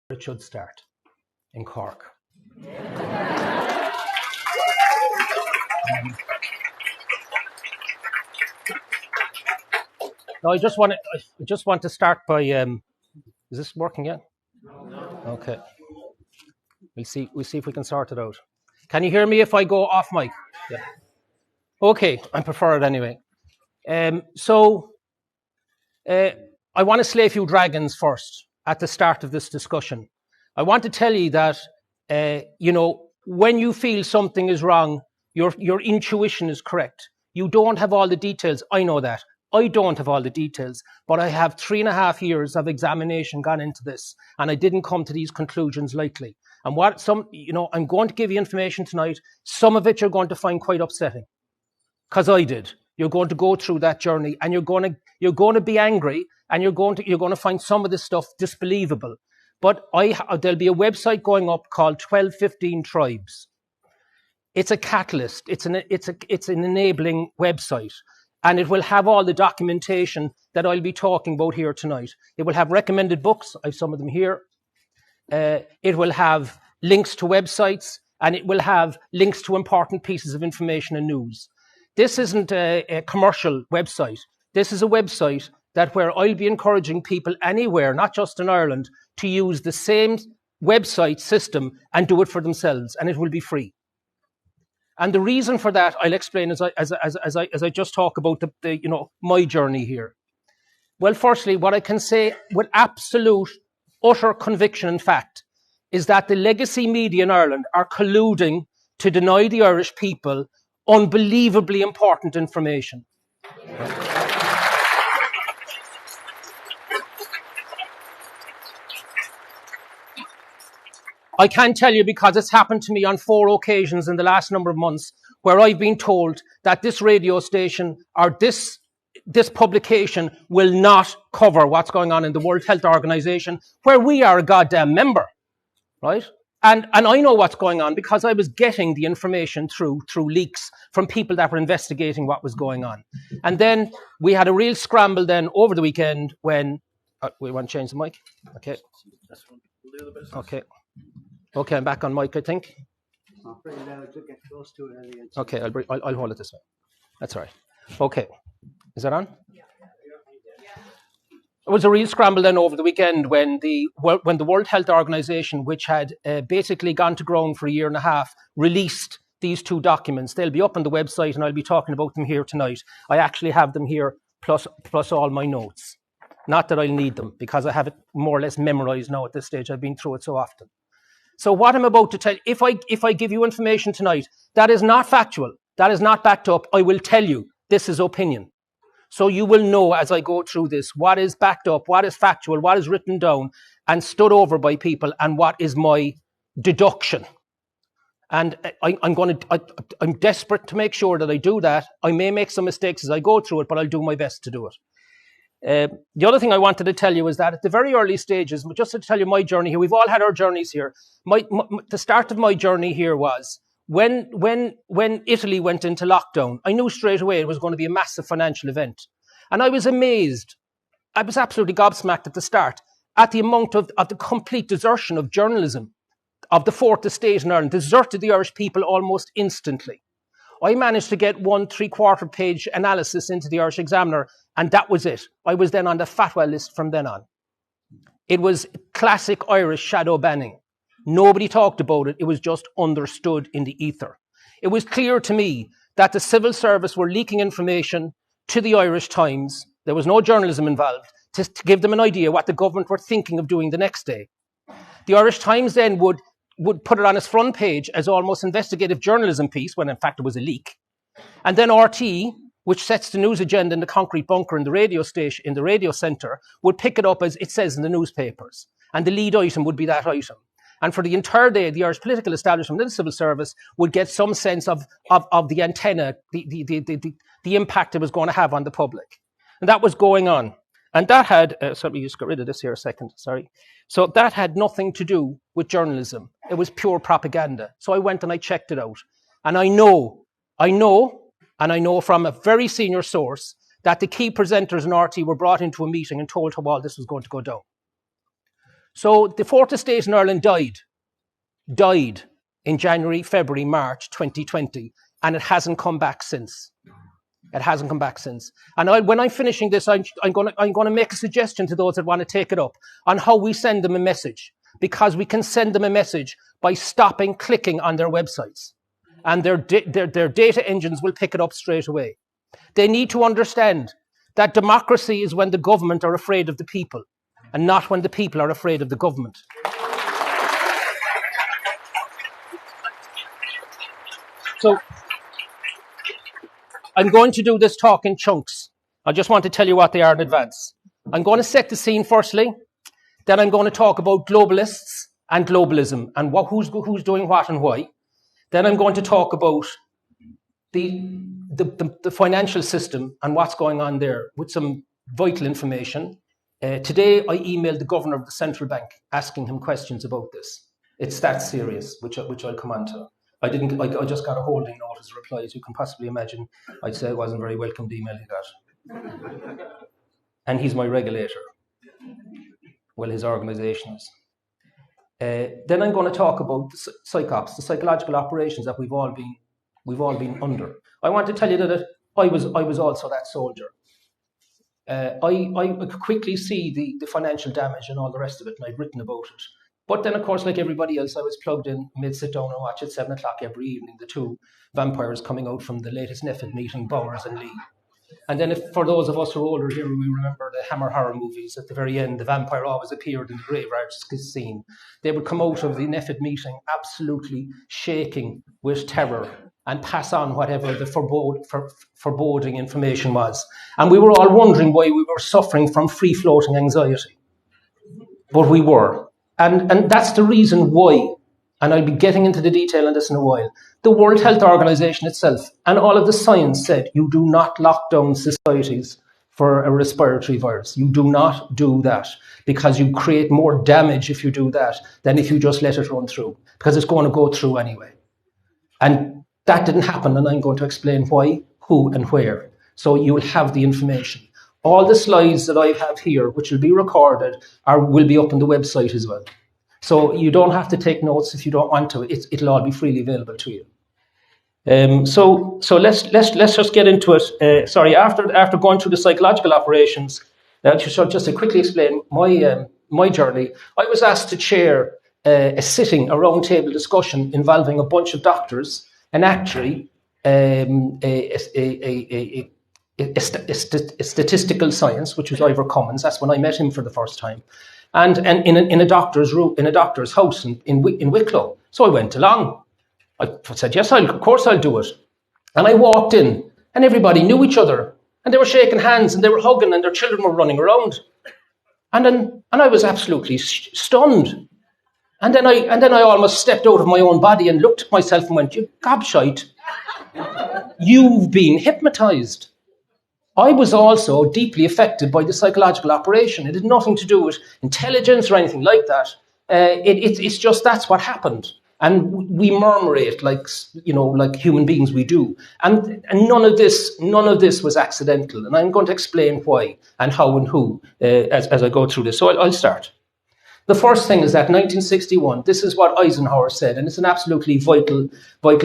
it should start, in Cork. No, I just want to start by. Is this working yet? No. Okay. We'll see if we can sort it out. Can you hear me if I go off mic? Yeah. Okay, I prefer it anyway. I want to slay a few dragons first at the start of this discussion. I want to tell you that when you feel something is wrong, your intuition is correct. You don't have all the details. I know that. I don't have all the details, but I have 3.5 years of examination gone into this, and I didn't come to these conclusions lightly. And I'm going to give you information tonight. Some of it you're going to find quite upsetting, because I did. You're going to go through that journey, and you're going to be angry, and you're going to find some of this stuff disbelievable. But there'll be a website going up called 1215 Tribes. It's a catalyst. It's an enabling website. And it will have all the documentation that I'll be talking about here tonight. It will have recommended books. I have some of them here. It will have links to websites, and it will have links to important pieces of information and news. This isn't a commercial website. This is a website where I'll be encouraging people anywhere, not just in Ireland, to use the same website system and do it for themselves, and it will be free. And the reason for that, I'll explain as I just talk about my journey here. Well, firstly, what I can say with absolute, utter conviction and fact is that the legacy media in Ireland are colluding to deny the Irish people unbelievably important information. I can tell you because it's happened to me on 4 occasions in the last number of months where I've been told that this radio station or this publication will not cover what's going on in the World Health Organization, where we are a goddamn member, right? And I know what's going on because I was getting the information through leaks from people that were investigating what was going on. And then we had a real scramble then over the weekend when... we want to change the mic? Okay. Okay. Okay, I'm back on mic, I think. Okay, I'll hold it this way. That's all right. Okay. Is that on? It was a real scramble then over the weekend when the World Health Organization, which had basically gone to ground for 1.5 years, released these 2 documents. They'll be up on the website, and I'll be talking about them here tonight. I actually have them here, plus all my notes. Not that I'll need them, because I have it more or less memorized now at this stage. I've been through it so often. So what I'm about to tell you, if I give you information tonight that is not factual, that is not backed up, I will tell you this is opinion. So you will know as I go through this what is backed up, what is factual, what is written down and stood over by people, and what is my deduction. And I'm desperate to make sure that I do that. I may make some mistakes as I go through it, but I'll do my best to do it. The other thing I wanted to tell you is that at the very early stages, just to tell you my journey here, we've all had our journeys here. The start of my journey here was when Italy went into lockdown. I knew straight away it was going to be a massive financial event. And I was amazed. I was absolutely gobsmacked at the start at the amount of the complete desertion of journalism, of the fourth estate in Ireland, deserted the Irish people almost instantly. I managed to get 1 3/4 page analysis into the Irish Examiner, and that was it. I was then on the fatwa list from then on. It was classic Irish shadow banning. Nobody talked about it. It was just understood in the ether. It was clear to me that the civil service were leaking information to the Irish Times. There was no journalism involved to give them an idea what the government were thinking of doing the next day. The Irish Times then would put it on its front page as almost investigative journalism piece, when in fact it was a leak. And then RT, which sets the news agenda in the concrete bunker in the radio station, in the radio centre, would pick it up as it says in the newspapers. And the lead item would be that item. And for the entire day, the Irish political establishment and the civil service would get some sense of the antenna, the impact it was going to have on the public. And that was going on. And that had, let me just get rid of this here a second, sorry. So that had nothing to do with journalism. It was pure propaganda. So I went and I checked it out. And I know from a very senior source that the key presenters in RT were brought into a meeting and told how all this was going to go down. So the fourth estate in Ireland died in January, February, March 2020, and it hasn't come back since. It hasn't come back since. And when I'm finishing this, I'm going to make a suggestion to those that want to take it up on how we send them a message, because we can send them a message by stopping clicking on their websites, and their data engines will pick it up straight away. They need to understand that democracy is when the government are afraid of the people, and not when the people are afraid of the government. So I'm going to do this talk in chunks. I just want to tell you what they are in advance. I'm going to set the scene firstly. Then I'm going to talk about globalists and globalism and who's doing what and why. Then I'm going to talk about the financial system and what's going on there with some vital information. Today I emailed the governor of the central bank asking him questions about this. It's that serious, which I'll come on to. I just got a holding notice reply, as you can possibly imagine. I'd say I wasn't very welcome to emailing that. And he's my regulator. Well, his organisation is. Then I'm going to talk about the psychops, the psychological operations that we've all been under. I want to tell you that I was also that soldier. I could quickly see the financial damage and all the rest of it, and I'd written about it. But then, of course, like everybody else, I was plugged in, mid sit down and watch at 7 o'clock every evening, the two vampires coming out from the latest NEFID meeting, Bowers and Lee. And then for those of us who are older here, we remember the Hammer horror movies. At the very end, the vampire always appeared in the graveyard scene. They would come out of the NEFID meeting absolutely shaking with terror and pass on whatever the foreboding information was. And we were all wondering why we were suffering from free-floating anxiety. But we were. And that's the reason why, and I'll be getting into the detail on this in a while, the World Health Organization itself and all of the science said you do not lock down societies for a respiratory virus. You do not do that, because you create more damage if you do that than if you just let it run through, because it's going to go through anyway. And that didn't happen, and I'm going to explain why, who, and where. So you'll have the information. All the slides that I have here, which will be recorded, will be up on the website as well. So you don't have to take notes if you don't want to. It'll all be freely available to you. So let's just get into it. After going through the psychological operations, just to quickly explain my journey, I was asked to chair a sitting, a roundtable discussion involving a bunch of doctors, an actuary, a statistical science, which was Ivor Cummins. That's when I met him for the first time, and in a doctor's room, in a doctor's house in Wicklow. So I went along. I said, yes, of course I'll do it. And I walked in, and everybody knew each other, and they were shaking hands, and they were hugging, and their children were running around. And I was absolutely stunned. And then I almost stepped out of my own body and looked at myself and went, you gobshite, you've been hypnotized. I was also deeply affected by the psychological operation. It had nothing to do with intelligence or anything like that. It's just that's what happened. And we murmurate like human beings we do. And none of this was accidental. And I'm going to explain why and how and who as I go through this. So I'll start. The first thing is that 1961, this is what Eisenhower said, and it's an absolutely vital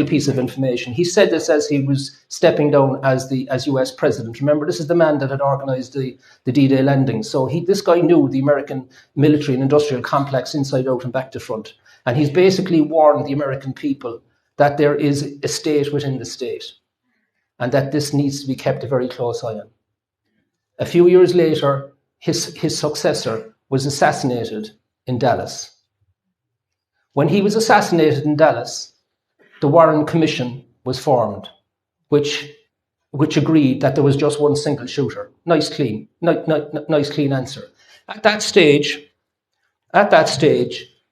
piece of information. He said this as he was stepping down as US president. Remember, this is the man that had organized the D-Day landing. So this guy knew the American military and industrial complex inside out and back to front. And he's basically warned the American people that there is a state within the state, and that this needs to be kept a very close eye on. A few years later, his successor was assassinated in Dallas. When he was assassinated in Dallas, the Warren Commission was formed, which agreed that there was just one single shooter. Nice clean answer. At that stage,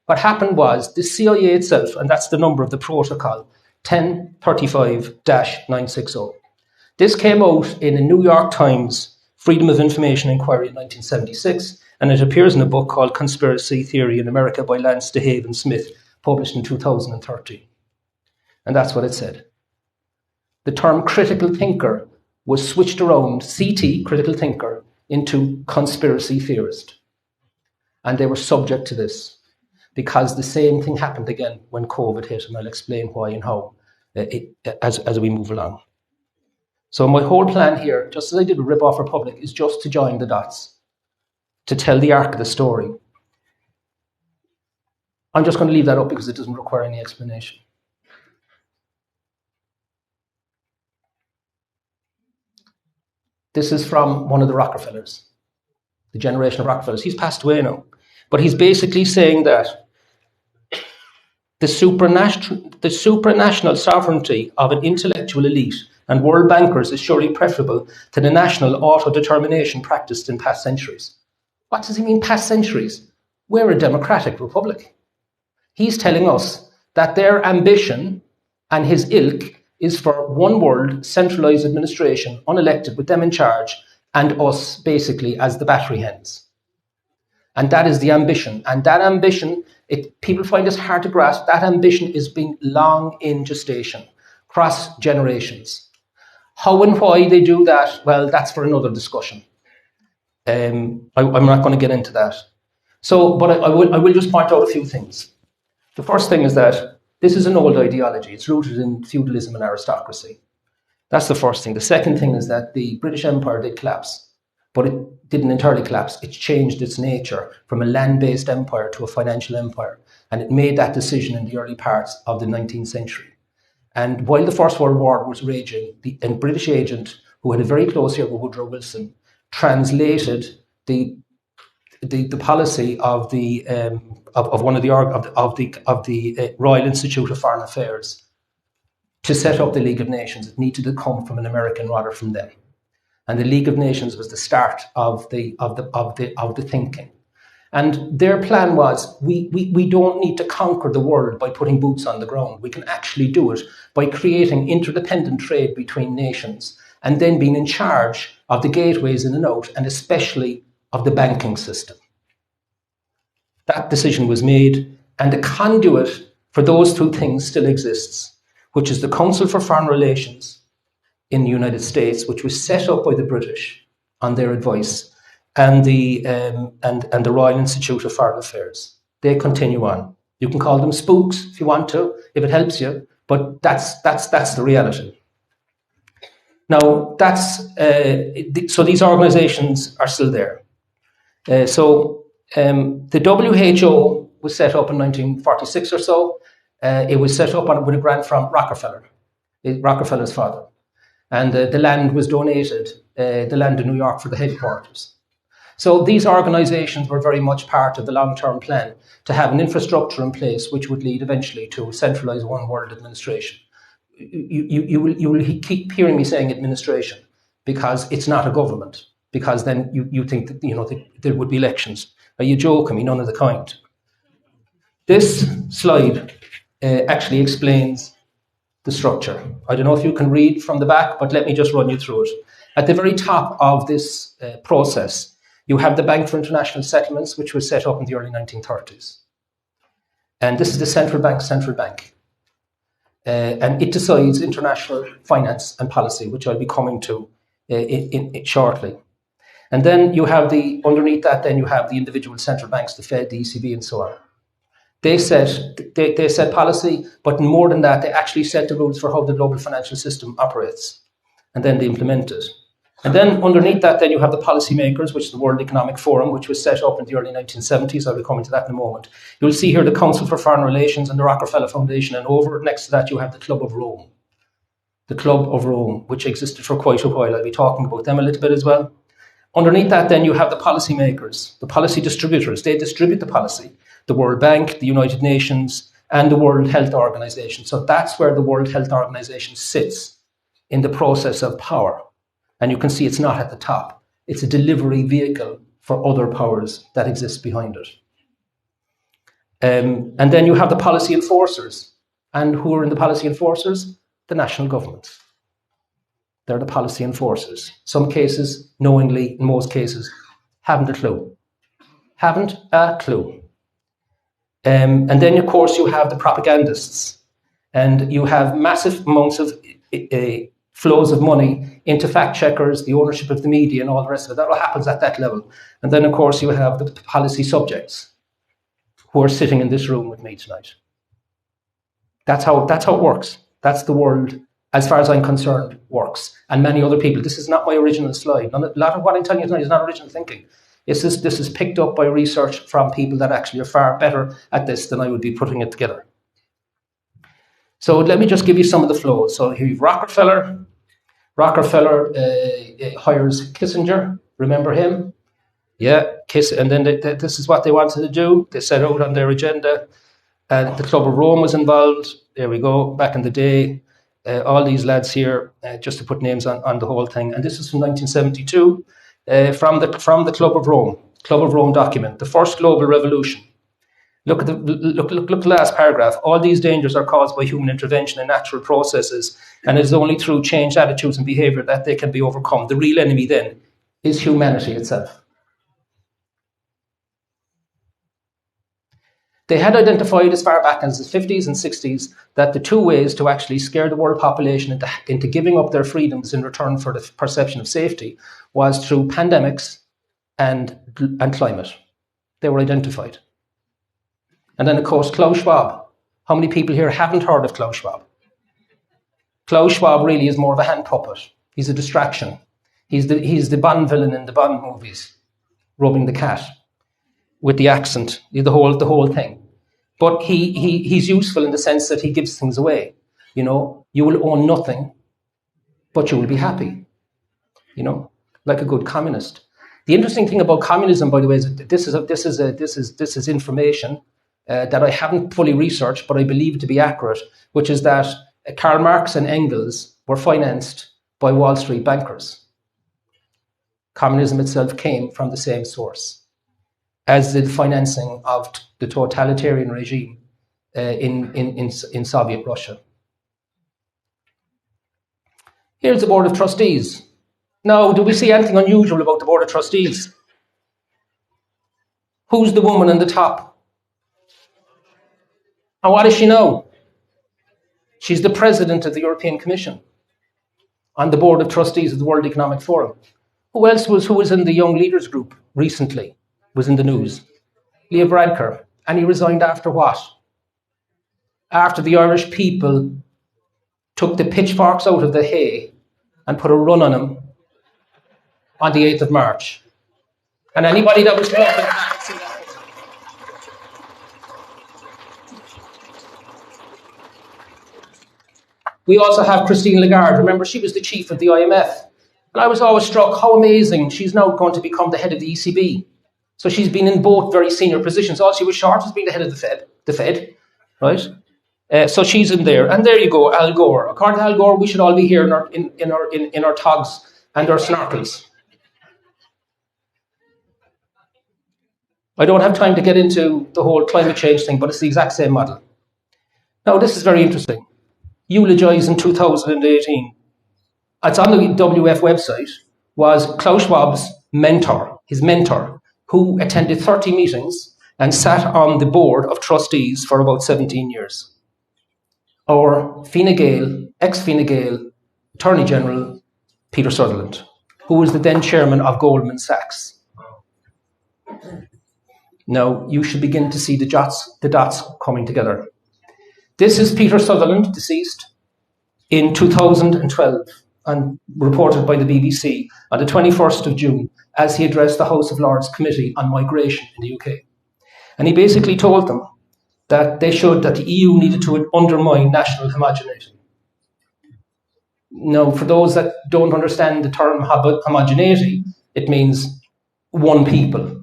what happened was the CIA itself, and that's the number of the protocol, 1035-960. This came out in a New York Times Freedom of Information inquiry in 1976, and it appears in a book called Conspiracy Theory in America by Lance DeHaven Smith, published in 2013. And that's what it said. The term critical thinker was switched around, CT, critical thinker, into conspiracy theorist. And they were subject to this because the same thing happened again when COVID hit, and I'll explain why and how as we move along. So my whole plan here, just as I did with Rip Off Republic, is just to join the dots, to tell the arc of the story. I'm just going to leave that up because it doesn't require any explanation. This is from one of the Rockefellers, the generation of Rockefellers. He's passed away now. But he's basically saying that the supranational sovereignty of an intellectual elite and world bankers is surely preferable to the national auto-determination practiced in past centuries. What does he mean, past centuries? We're a democratic republic. He's telling us that their ambition and his ilk is for one world, centralised administration, unelected, with them in charge, and us basically as the battery hens. And that is the ambition. And that ambition, people find it hard to grasp, that ambition is being long in gestation, cross generations. How and why they do that, well, that's for another discussion. I'm not going to get into that. So, but I will just point out a few things. The first thing is that this is an old ideology. It's rooted in feudalism and aristocracy. That's the first thing. The second thing is that the British Empire did collapse, but it didn't entirely collapse. It changed its nature from a land-based empire to a financial empire, and it made that decision in the early parts of the 19th century. And while the First World War was raging, a British agent who had a very close ear with Woodrow Wilson translated the policy of the Royal Institute of Foreign Affairs to set up the League of Nations. It needed to come from an American rather from them, and the League of Nations was the start of the thinking. And their plan was, we don't need to conquer the world by putting boots on the ground. We can actually do it by creating interdependent trade between nations and then being in charge of the gateways in and out, and especially of the banking system. That decision was made, and the conduit for those two things still exists, which is the Council for Foreign Relations in the United States, which was set up by the British on their advice, and the Royal Institute of Foreign Affairs. They continue on. You can call them spooks if you want to, if it helps you, but that's the reality. Now, so these organizations are still there. The WHO was set up in 1946 or so. It was set up with a grant from Rockefeller's father. And the land was donated, the land in New York, for the headquarters. So these organizations were very much part of the long-term plan to have an infrastructure in place which would lead eventually to centralized one world administration. You will keep hearing me saying administration because it's not a government, because then you think that there would be elections. Are you joking? None of the kind. This slide actually explains the structure. I don't know if you can read from the back, but let me just run you through it. At the very top of this process, you have the Bank for International Settlements, which was set up in the early 1930s. And this is the central bank. And it decides international finance and policy, which I'll be coming to in shortly. And then you have underneath that, then you have the individual central banks, the Fed, the ECB, and so on. They set policy, but more than that, they actually set the rules for how the global financial system operates, and then they implement it. And then underneath that, then you have the policymakers, which is the World Economic Forum, which was set up in the early 1970s. I'll be coming to that in a moment. You'll see here the Council for Foreign Relations and the Rockefeller Foundation, and over next to that you have the Club of Rome. The Club of Rome, which existed for quite a while. I'll be talking about them a little bit as well. Underneath that, then you have the policymakers, the policy distributors. They distribute the policy. The World Bank, the United Nations, and the World Health Organization. So that's where the World Health Organization sits in the process of power. And you can see it's not at the top. It's a delivery vehicle for other powers that exist behind it. And then you have the policy enforcers. And who are in the policy enforcers? The national governments. They're the policy enforcers. Some cases, knowingly, in most cases, haven't a clue. Haven't a clue. And then, of course, you have the propagandists. And you have massive amounts of flows of money into fact checkers, the ownership of the media, and all the rest of it. That all happens at that level. And then, of course, you have the policy subjects who are sitting in this room with me tonight. That's how it works. That's the world, as far as I'm concerned, works. And many other people. This is not my original slide. A lot of what I'm telling you tonight is not original thinking. This is picked up by research from people that actually are far better at this than I would be putting it together. So let me just give you some of the flows. So here you've Rockefeller. Rockefeller hires Kissinger. Remember him? Yeah, and then this is what they wanted to do. They set out on their agenda. And the Club of Rome was involved. There we go, back in the day. All these lads here, just to put names on the whole thing. And this is from 1972, from the Club of Rome document, the first global revolution. Look at the last paragraph. All these dangers are caused by human intervention in natural processes, and it is only through changed attitudes and behaviour that they can be overcome. The real enemy then is humanity itself. They had identified as far back as the 50s and 60s that the two ways to actually scare the world population into giving up their freedoms in return for the perception of safety was through pandemics and climate. They were identified. And then, of course, Klaus Schwab. How many people here haven't heard of Klaus Schwab? Klaus Schwab really is more of a hand puppet. He's a distraction. He's the Bond villain in the Bond movies, rubbing the cat with the accent, the whole thing. But he's useful in the sense that he gives things away. You know, you will own nothing, but you will be happy. You know, like a good communist. The interesting thing about communism, by the way, is that this is information that I haven't fully researched, but I believe to be accurate, which is that Karl Marx and Engels were financed by Wall Street bankers. Communism itself came from the same source as the financing of the totalitarian regime in Soviet Russia. Here's the Board of Trustees. Now, do we see anything unusual about the Board of Trustees? Who's the woman on the top? And what is she now? She's the president of the European Commission on the Board of Trustees of the World Economic Forum. Who was in the Young Leaders Group recently, was in the news? Leo Varadkar. And he resigned after what? After the Irish people took the pitchforks out of the hay and put a run on him on the 8th of March. And anybody that was talking We also have Christine Lagarde. Remember, she was the chief of the IMF. And I was always struck how amazing she's now going to become the head of the ECB. So she's been in both very senior positions. All she was short was being the head of the Fed, right? So she's in there. And there you go, Al Gore. According to Al Gore, we should all be here in our togs and our snorkels. I don't have time to get into the whole climate change thing, but it's the exact same model. Now, this is very interesting. Eulogized in 2018. It's on the WF website, was Klaus Schwab's mentor, his mentor, who attended 30 meetings and sat on the board of trustees for about 17 years. Or Fine Gael, ex-Fine Gael Attorney General Peter Sutherland, who was the then chairman of Goldman Sachs. Now, you should begin to see the dots coming together. This is Peter Sutherland, deceased, in 2012, and reported by the BBC on the 21st of June, as he addressed the House of Lords Committee on Migration in the UK. And he basically told them that the EU needed to undermine national homogeneity. Now, for those that don't understand the term homogeneity, it means one people.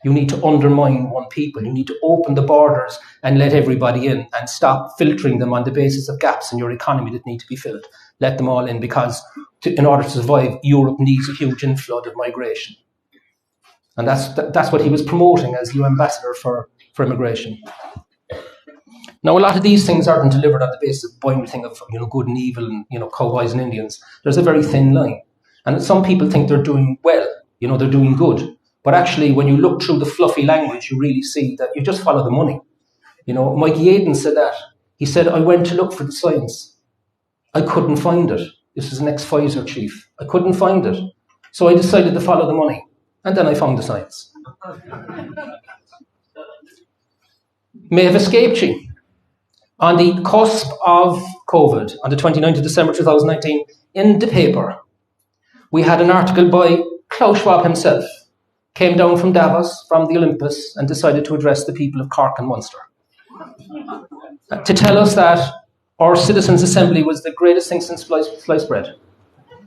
You need to undermine one people. You need to open the borders and let everybody in and stop filtering them on the basis of gaps in your economy that need to be filled. Let them all in because in order to survive, Europe needs a huge inflow of migration. And that's what he was promoting as EU ambassador for immigration. Now, a lot of these things aren't delivered on the basis of binary thing of good and evil and cowboys and Indians. There's a very thin line. And some people think they're doing well, they're doing good. But actually, when you look through the fluffy language, you really see that you just follow the money. Mikey Aiden said that. He said, I went to look for the science. I couldn't find it. This was an ex-Pfizer chief. I couldn't find it. So I decided to follow the money. And then I found the science. May have escaped you. On the cusp of COVID, on the 29th of December 2019, in the paper, we had an article by Klaus Schwab himself, came down from Davos, from the Olympus, and decided to address the people of Cork and Munster. To tell us that our Citizens' Assembly was the greatest thing since sliced bread.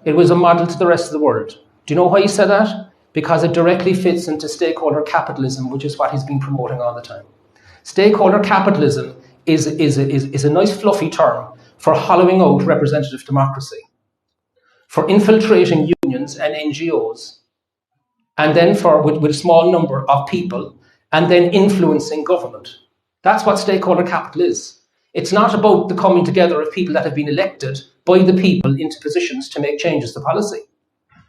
It was a model to the rest of the world. Do you know why he said that? Because it directly fits into stakeholder capitalism, which is what he's been promoting all the time. Stakeholder capitalism is a nice fluffy term for hollowing out representative democracy, for infiltrating unions and NGOs, and then with a small number of people, and then influencing government. That's what stakeholder capital is. It's not about the coming together of people that have been elected by the people into positions to make changes to policy.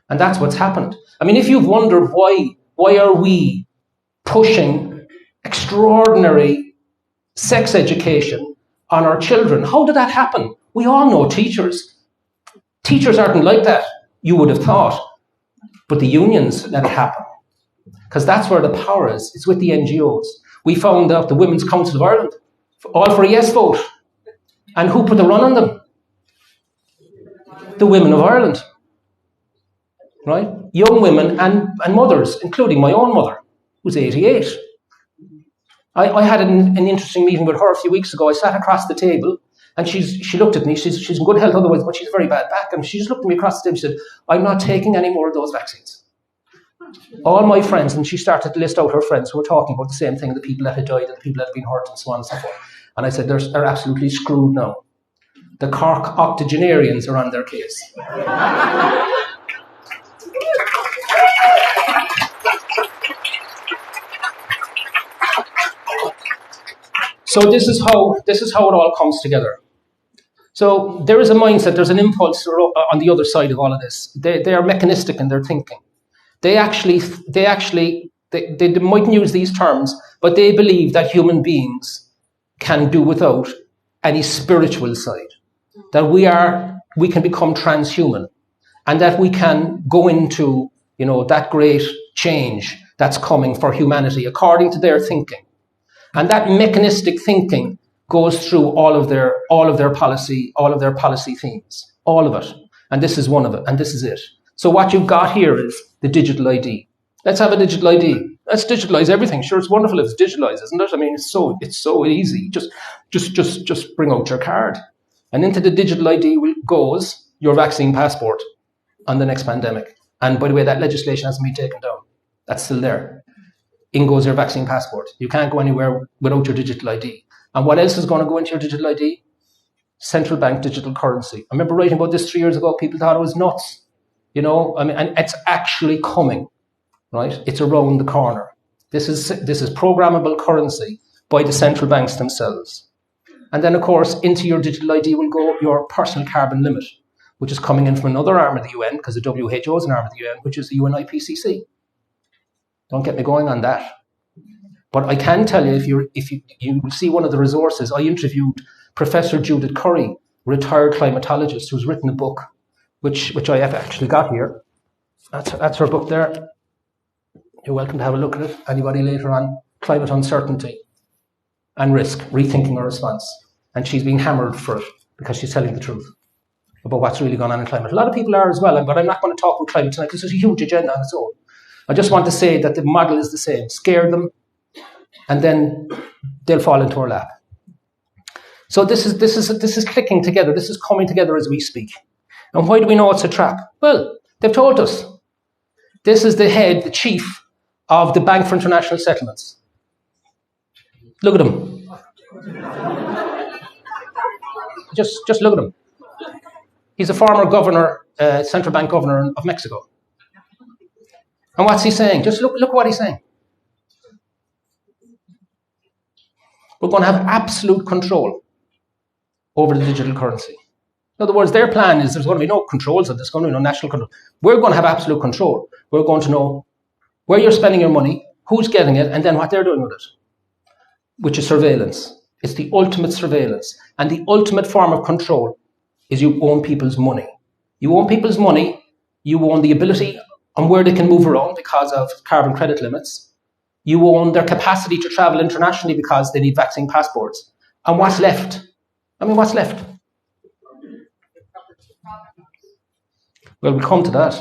And that's what's happened. I mean, if you've wondered why are we pushing extraordinary sex education on our children, how did that happen? We all know teachers. Teachers aren't like that, you would have thought. But the unions let it happen. Because that's where the power is. It's with the NGOs. We found out the Women's Council of Ireland, all for a yes vote. And who put the run on them? The women of Ireland. Right? Young women and mothers, including my own mother, who's 88. I had an interesting meeting with her a few weeks ago. I sat across the table and she looked at me. She's in good health otherwise, but she's very bad back. And she just looked at me across the table and said, I'm not taking any more of those vaccines. All my friends, and she started to list out her friends who were talking about the same thing, the people that had died and the people that had been hurt and so on and so forth. And I said, they're absolutely screwed now. The Cork octogenarians are on their case. So this is how it all comes together. So there is a mindset, there's an impulse on the other side of all of this. They are mechanistic in their thinking. They mightn't use these terms, but they believe that human beings can do without any spiritual side. That we can become transhuman, and that we can go into, that great change that's coming for humanity according to their thinking. And that mechanistic thinking goes through all of their policy themes, all of it. And this is one of it, and this is it. So what you've got here is the digital ID. Let's have a digital ID. Let's digitalize everything. Sure, it's wonderful if it's digitalized, isn't it? I mean, it's so easy. Just bring out your card. And into the digital ID goes your vaccine passport on the next pandemic. And by the way, that legislation hasn't been taken down. That's still there. In goes your vaccine passport. You can't go anywhere without your digital ID. And what else is going to go into your digital ID? Central bank digital currency. I remember writing about this 3 years ago. People thought it was nuts. And it's actually coming, right? It's around the corner. This is programmable currency by the central banks themselves. And then, of course, into your digital ID will go your personal carbon limit, which is coming in from another arm of the UN, because the WHO is an arm of the UN, which is the UNIPCC. Don't get me going on that. But I can tell you, if you see one of the resources, I interviewed Professor Judith Curry, retired climatologist, who's written a book, which I have actually got here. That's her book there. You're welcome to have a look at it. Anybody later on, Climate Uncertainty and Risk, Rethinking Our Response. And she's being hammered for it because she's telling the truth about what's really going on in climate. A lot of people are as well, but I'm not going to talk about climate tonight because there's a huge agenda on its own. I just want to say that the model is the same. Scare them, and then they'll fall into our lap. So this is clicking together. This is coming together as we speak. And why do we know it's a trap? Well, they've told us. This is the chief of the Bank for International Settlements. Look at him. Just look at him. He's a former governor, central bank governor of Mexico. And what's he saying? Just look what he's saying. We're going to have absolute control over the digital currency. In other words, their plan is there's going to be no controls of this, there's going to be no national control. We're going to have absolute control. We're going to know where you're spending your money, who's getting it, and then what they're doing with it, which is surveillance. It's the ultimate surveillance. And the ultimate form of control is you own people's money. You own people's money. You own the ability on where they can move around because of carbon credit limits. You own their capacity to travel internationally because they need vaccine passports. And what's left? I mean, what's left? Well, we'll come to that.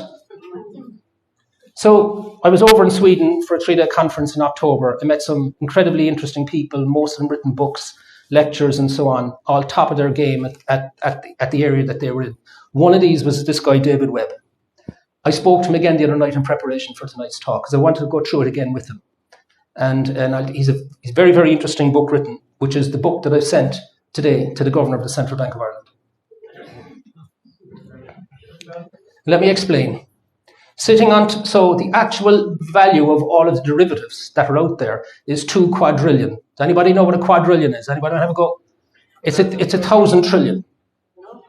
So I was over in Sweden for a 3-day conference in October. I met some incredibly interesting people, most of them written books, lectures and so on, all top of their game at the area that they were in. One of these was this guy, David Webb. I spoke to him again the other night in preparation for tonight's talk because I wanted to go through it again with him. He's a very, very interesting book written, which is the book that I've sent today to the Governor of the Central Bank of Ireland. Let me explain. So the actual value of all of the derivatives that are out there is 2 quadrillion. Does anybody know what a quadrillion is? Anybody have a go? It's 1,000 trillion.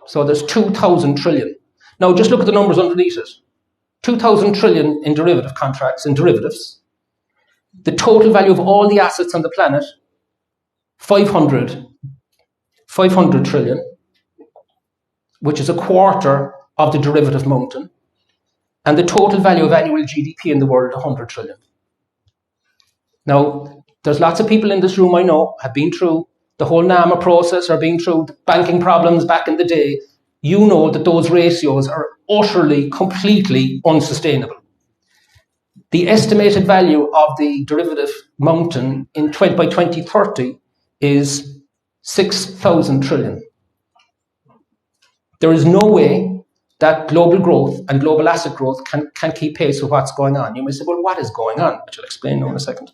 So there's 2,000 trillion. Now just look at the numbers underneath it. 2,000 trillion in derivative contracts, in derivatives. The total value of all the assets on the planet, 500 trillion, which is a quarter of the derivative mountain. And the total value of annual GDP in the world, 100 trillion. Now, there's lots of people in this room I know have been through the whole NAMA process or been through the banking problems back in the day. You know that those ratios are utterly, completely unsustainable. The estimated value of the derivative mountain by 2030 is 6,000 trillion. There is no way that global growth and global asset growth can keep pace with what's going on. You may say, well, what is going on? Which I'll explain now in a second.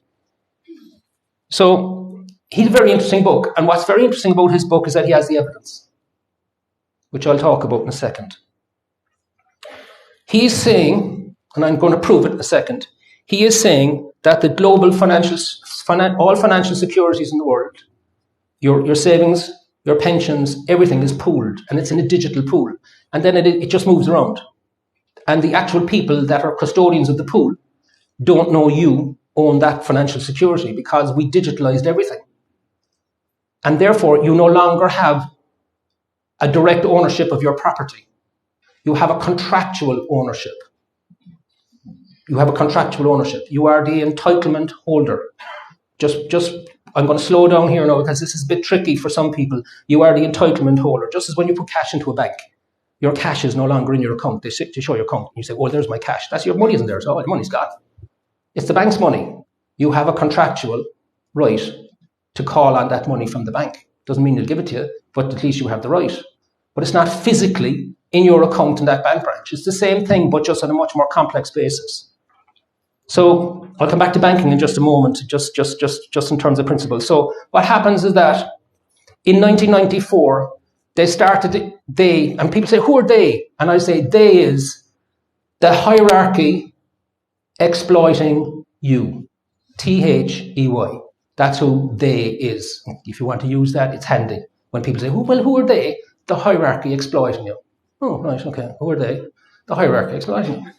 So he's a very interesting book. And what's very interesting about his book is that he has the evidence, which I'll talk about in a second. He's saying, and I'm going to prove it in a second, he is saying that the global all financial securities in the world, your savings, your pensions, everything is pooled, and it's in a digital pool. And then it just moves around. And the actual people that are custodians of the pool don't know you own that financial security because we digitalized everything. And therefore, you no longer have a direct ownership of your property. You have a contractual ownership. You have a contractual ownership. You are the entitlement holder. I'm going to slow down here now because this is a bit tricky for some people. You are the entitlement holder. Just as when you put cash into a bank, your cash is no longer in your account. They show your account. You say, oh, there's my cash. That's your money isn't there. So the money's gone. It's the bank's money. You have a contractual right to call on that money from the bank. Doesn't mean they'll give it to you, but at least you have the right. But it's not physically in your account in that bank branch. It's the same thing, but just on a much more complex basis. So I'll come back to banking in just a moment, just in terms of principles. So what happens is that in 1994, and people say, who are they? And I say, they is the hierarchy exploiting you. They. That's who they is. If you want to use that, it's handy. When people say, who are they? The hierarchy exploiting you. Oh, right, okay. Who are they? The hierarchy exploiting you.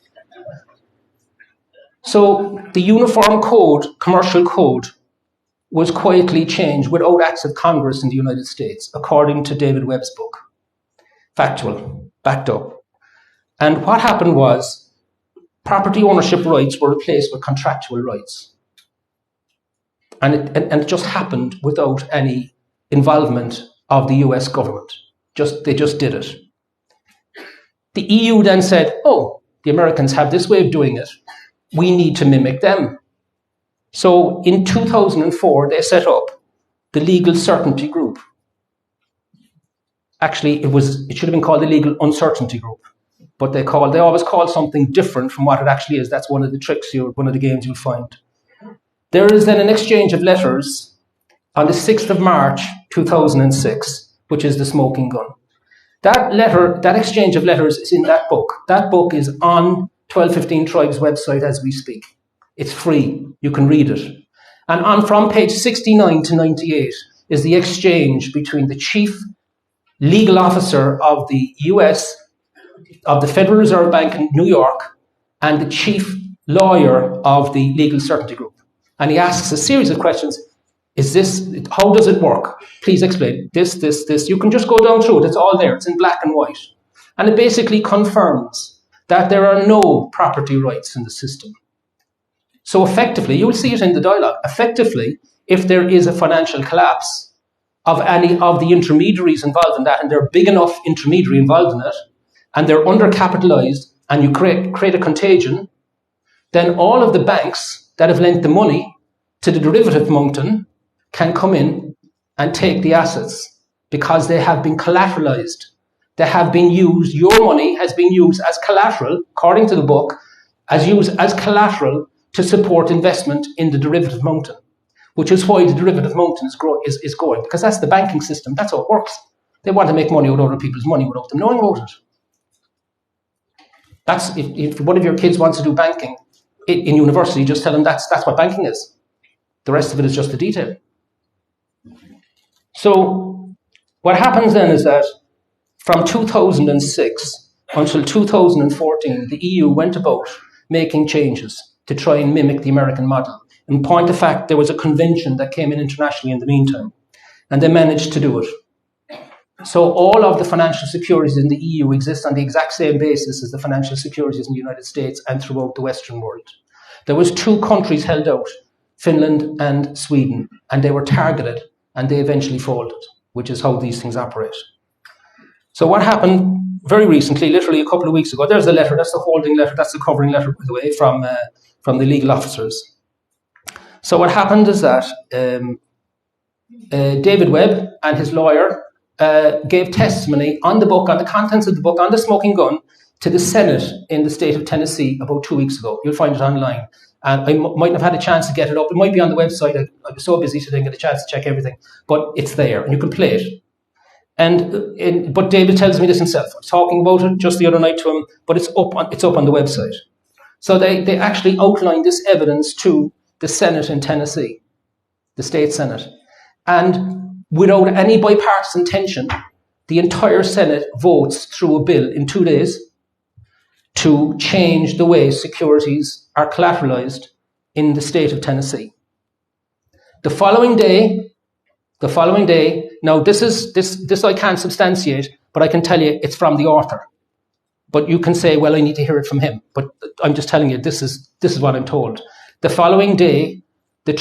So the Uniform Code, Commercial Code, was quietly changed without acts of Congress in the United States, according to David Webb's book. Factual, backed up. And what happened was property ownership rights were replaced with contractual rights. And it just happened without any involvement of the US government. They just did it. The EU then said, oh, the Americans have this way of doing it. We need to mimic them. So in 2004, they set up the Legal Certainty Group. Actually, it should have been called the Legal Uncertainty Group, but they always call something different from what it actually is. That's one of the tricks, one of the games you'll find. There is then an exchange of letters on the 6th of March, 2006, which is the smoking gun. That exchange of letters is in that book. That book is on 1215 Tribes website as we speak. It's free. You can read it. And from page 69 to 98 is the exchange between the chief legal officer of the US, of the Federal Reserve Bank in New York, and the chief lawyer of the Legal Certainty Group. And he asks a series of questions. How does it work? Please explain. This. You can just go down through it. It's all there. It's in black and white. And it basically confirms that there are no property rights in the system. So effectively, you will see it in the dialogue, effectively, if there is a financial collapse of any of the intermediaries involved in that, and they're big enough intermediary involved in it, and they're undercapitalized, and you create a contagion, then all of the banks that have lent the money to the derivative mountain can come in and take the assets because they have been collateralized. They have been used, your money has been used as collateral, according to the book, as used as collateral to support investment in the derivative mountain, which is why the derivative mountain is going, because that's the banking system. That's how it works. They want to make money with other people's money without them knowing about it. That's if one of your kids wants to do banking in university, just tell them that's what banking is. The rest of it is just the detail. So what happens then is that from 2006 until 2014, the EU went about making changes to try and mimic the American model. In point of fact, there was a convention that came in internationally in the meantime, and they managed to do it. So all of the financial securities in the EU exist on the exact same basis as the financial securities in the United States and throughout the Western world. There was 2 countries held out, Finland and Sweden, and they were targeted, and they eventually folded, which is how these things operate. So what happened very recently, literally a couple of weeks ago, there's the letter, that's the holding letter, that's the covering letter, by the way, from the legal officers. So what happened is that David Webb and his lawyer gave testimony on the book, on the contents of the book, on the smoking gun, to the Senate in the state of Tennessee about 2 weeks ago. You'll find it online. And I mightn't have had a chance to get it up. It might be on the website. I was so busy, so I didn't get a chance to check everything. But it's there, and you can play it. But David tells me this himself. I was talking about it just the other night to him, but it's up on the website. So they actually outlined this evidence to the Senate in Tennessee, the state Senate. And without any bipartisan tension, the entire Senate votes through a bill in 2 days to change the way securities are collateralized in the state of Tennessee. The following day, now this I can't substantiate, but I can tell you it's from the author. But you can say, well, I need to hear it from him. But I'm just telling you, this is what I'm told. The following day, the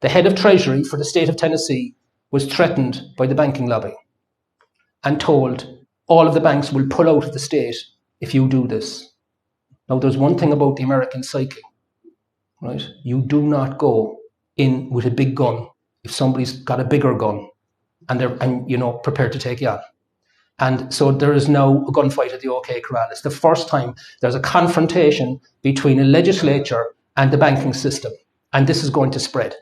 head of Treasury for the state of Tennessee was threatened by the banking lobby and told all of the banks will pull out of the state if you do this. Now, there's one thing about the American psyche, right? You do not go in with a big gun if somebody's got a bigger gun and they're prepared to take you on. And so there is now a gunfight at the OK Corral. It's the first time there's a confrontation between a legislature and the banking system, and this is going to spread.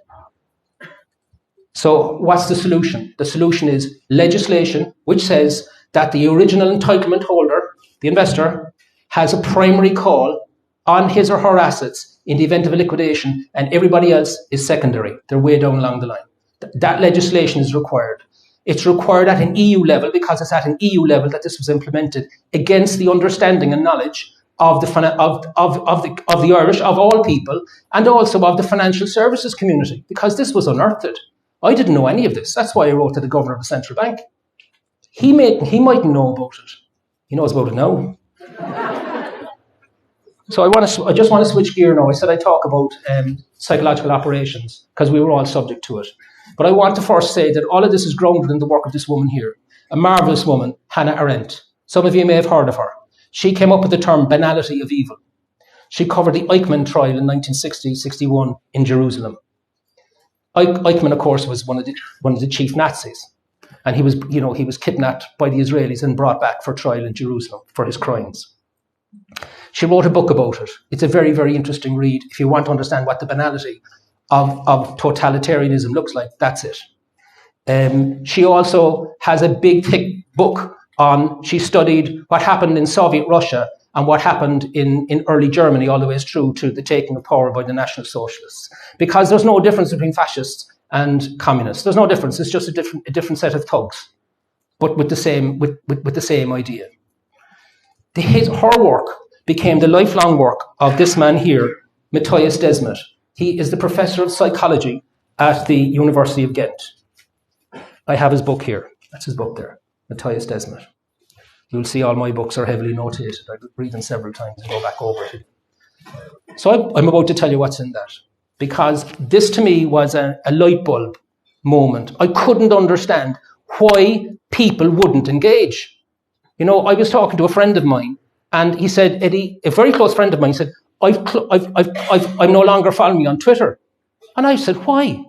So what's the solution? The solution is legislation which says that the original entitlement holder, the investor, has a primary call on his or her assets in the event of a liquidation, and everybody else is secondary. They're way down along the line. That legislation is required. It's required at an EU level because it's at an EU level that this was implemented against the understanding and knowledge of the Irish, of all people, and also of the financial services community, because this was unearthed. I didn't know any of this. That's why I wrote to the governor of the central bank. He mightn't know about it. He knows about it now. So I just want to switch gear now. I said I'd talk about psychological operations because we were all subject to it. But I want to first say that all of this is grounded in the work of this woman here, a marvellous woman, Hannah Arendt. Some of you may have heard of her. She came up with the term Banality of Evil. She covered the Eichmann trial in 1960-61 in Jerusalem. Eichmann, of course, was one of the chief Nazis, and he was kidnapped by the Israelis and brought back for trial in Jerusalem for his crimes. She wrote a book about it. It's a very, very interesting read. If you want to understand what the banality of totalitarianism looks like, that's it. She also has a big, thick book she studied what happened in Soviet Russia and what happened in early Germany all the way through to the taking of power by the National Socialists. Because there's no difference between fascists and communists. There's no difference. It's just a different set of thugs, but with the same idea. Her work became the lifelong work of this man here, Matias Desma. He is the professor of psychology at the University of Ghent. I have his book here. That's his book there, Matias Desma. You'll see all my books are heavily notated. I read them several times and go back over it. So I'm about to tell you what's in that, because this to me was a light bulb moment. I couldn't understand why people wouldn't engage. You know, I was talking to a friend of mine, and he said, Eddie, a very close friend of mine said, I'm no longer following you on Twitter. And I said, why?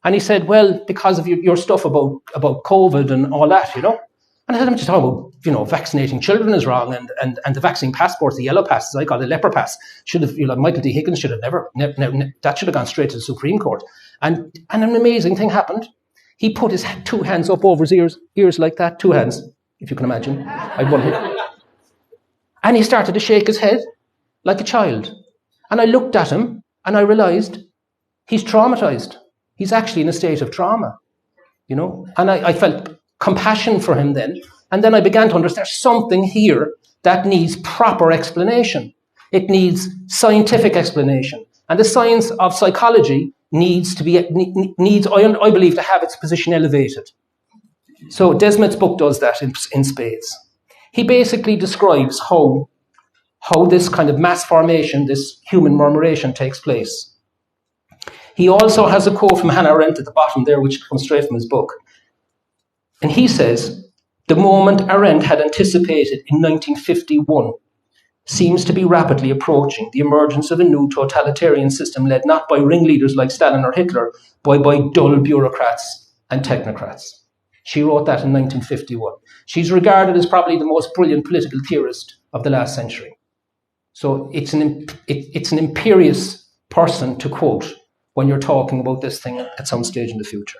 And he said, well, because of your stuff about COVID and all that, you know. And I said, I'm just talking about, you know, vaccinating children is wrong, and the vaccine passports, the yellow passes, I got a leper pass. Should have, you know, Michael D. Higgins should have never that should have gone straight to the Supreme Court. And an amazing thing happened. He put his two hands up over his ears like that, two hands, if you can imagine. I'd one hand. And he started to shake his head like a child. And I looked at him and I realized he's traumatized. He's actually in a state of trauma, you know. And I felt compassion for him then. And then I began to understand there's something here that needs proper explanation. It needs scientific explanation. And the science of psychology needs, I believe, to have its position elevated. So Desmond's book does that in spades. He basically describes how this kind of mass formation, this human murmuration takes place. He also has a quote from Hannah Arendt at the bottom there, which comes straight from his book. And he says, the moment Arendt had anticipated in 1951 seems to be rapidly approaching the emergence of a new totalitarian system led not by ringleaders like Stalin or Hitler, but by dull bureaucrats and technocrats. She wrote that in 1951. She's regarded as probably the most brilliant political theorist of the last century. So it's an imperious person to quote when you're talking about this thing at some stage in the future.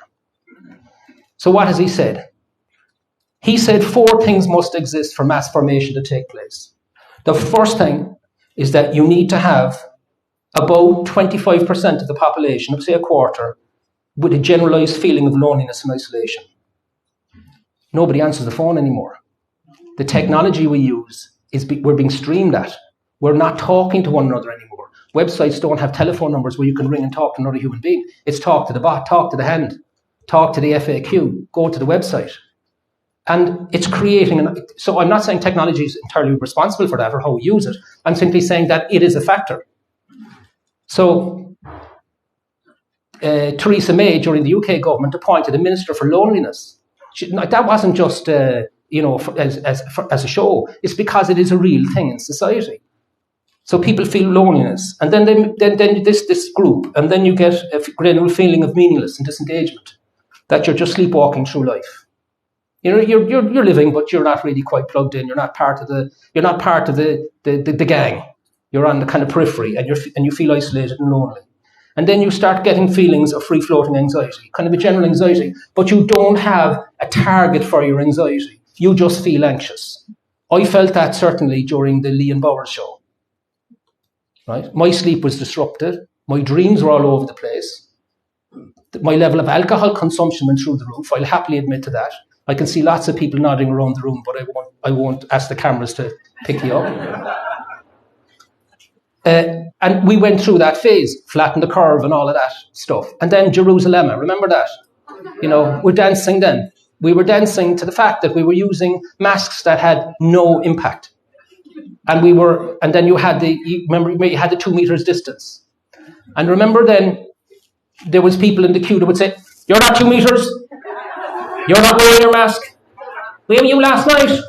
So what has he said? He said 4 things must exist for mass formation to take place. The first thing is that you need to have about 25% of the population, say a quarter, with a generalized feeling of loneliness and isolation. Nobody answers the phone anymore. The technology we use we're being streamed at. We're not talking to one another anymore. Websites don't have telephone numbers where you can ring and talk to another human being. It's talk to the bot, talk to the hand, talk to the FAQ, go to the website. And it's creating, so I'm not saying technology is entirely responsible for that or how we use it. I'm simply saying that it is a factor. So Theresa May, during the UK government, appointed a minister for loneliness. That wasn't just as a show. It's because it is a real thing in society. So people feel loneliness, and then this group, and then you get a gradual feeling of meaningless and disengagement, that you're just sleepwalking through life. You know, you're living, but you're not really quite plugged in. You're not part of the gang. You're on the kind of periphery, and you feel isolated and lonely. And then you start getting feelings of free-floating anxiety, kind of a general anxiety, but you don't have a target for your anxiety. You just feel anxious. I felt that certainly during the Lee and Bowers show. Right? My sleep was disrupted. My dreams were all over the place. My level of alcohol consumption went through the roof. I'll happily admit to that. I can see lots of people nodding around the room, but I won't ask the cameras to pick you up. And we went through that phase, flatten the curve and all of that stuff. And then Jerusalem, remember that? You know, we're dancing then. We were dancing to the fact that we were using masks that had no impact. And then you had you had the 2 meters distance. And remember then, there was people in the queue that would say, "You're not 2 meters. You're not wearing your mask. Where were you last night?"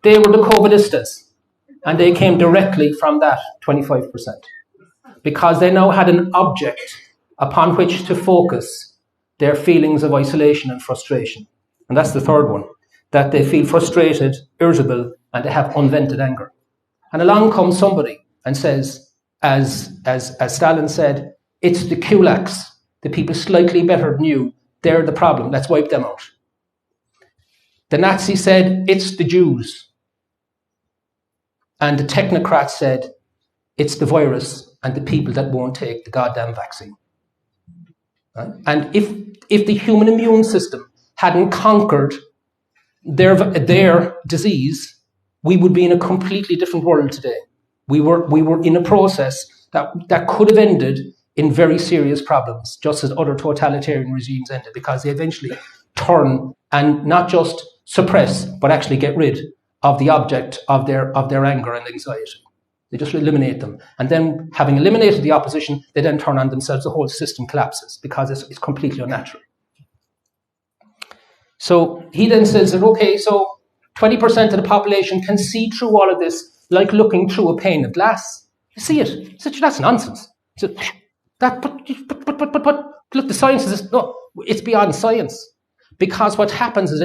They were the COVIDistas. And they came directly from that 25%. Because they now had an object upon which to focus their feelings of isolation and frustration. And that's the third one. That they feel frustrated, irritable, and they have unvented anger. And along comes somebody and says, as Stalin said, it's the kulaks, the people slightly better than you, they're the problem, let's wipe them out. The Nazis said, it's the Jews. And the technocrats said, it's the virus and the people that won't take the goddamn vaccine. Right? And if the human immune system hadn't conquered their disease, we would be in a completely different world today. We were in a process that could have ended in very serious problems, just as other totalitarian regimes ended, because they eventually turn and not just suppress, but actually get rid of the object of their anger and anxiety. They just eliminate them. And then, having eliminated the opposition, they then turn on themselves. The whole system collapses because it's completely unnatural. So he then says that, okay, so 20% of the population can see through all of this like looking through a pane of glass. You see it. He said, that's nonsense. He said, look, the science is, no, it's beyond science. Because what happens is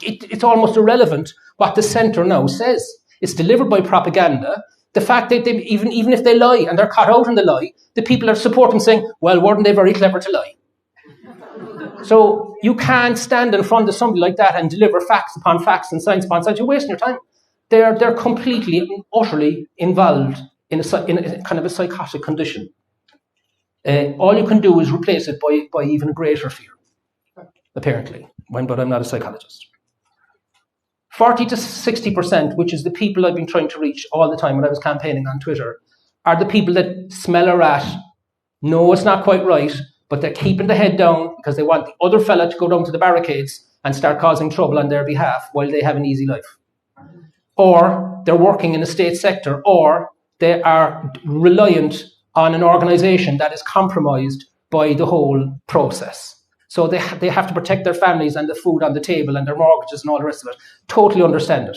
it's almost irrelevant what the centre now says. It's delivered by propaganda. The fact that even if they lie and they're caught out in the lie, the people are supporting saying, well, weren't they very clever to lie? So you can't stand in front of somebody like that and deliver facts upon facts and science upon science. You're wasting your time. They're completely and utterly involved in a kind of a psychotic condition. All you can do is replace it by even greater fear, apparently, but I'm not a psychologist. 40 to 60%, which is the people I've been trying to reach all the time when I was campaigning on Twitter, are the people that smell a rat, know it's not quite right, but they're keeping the head down because they want the other fella to go down to the barricades and start causing trouble on their behalf while they have an easy life. Or they're working in the state sector, or they are reliant on an organisation that is compromised by the whole process. So they have to protect their families and the food on the table and their mortgages and all the rest of it. Totally understand it.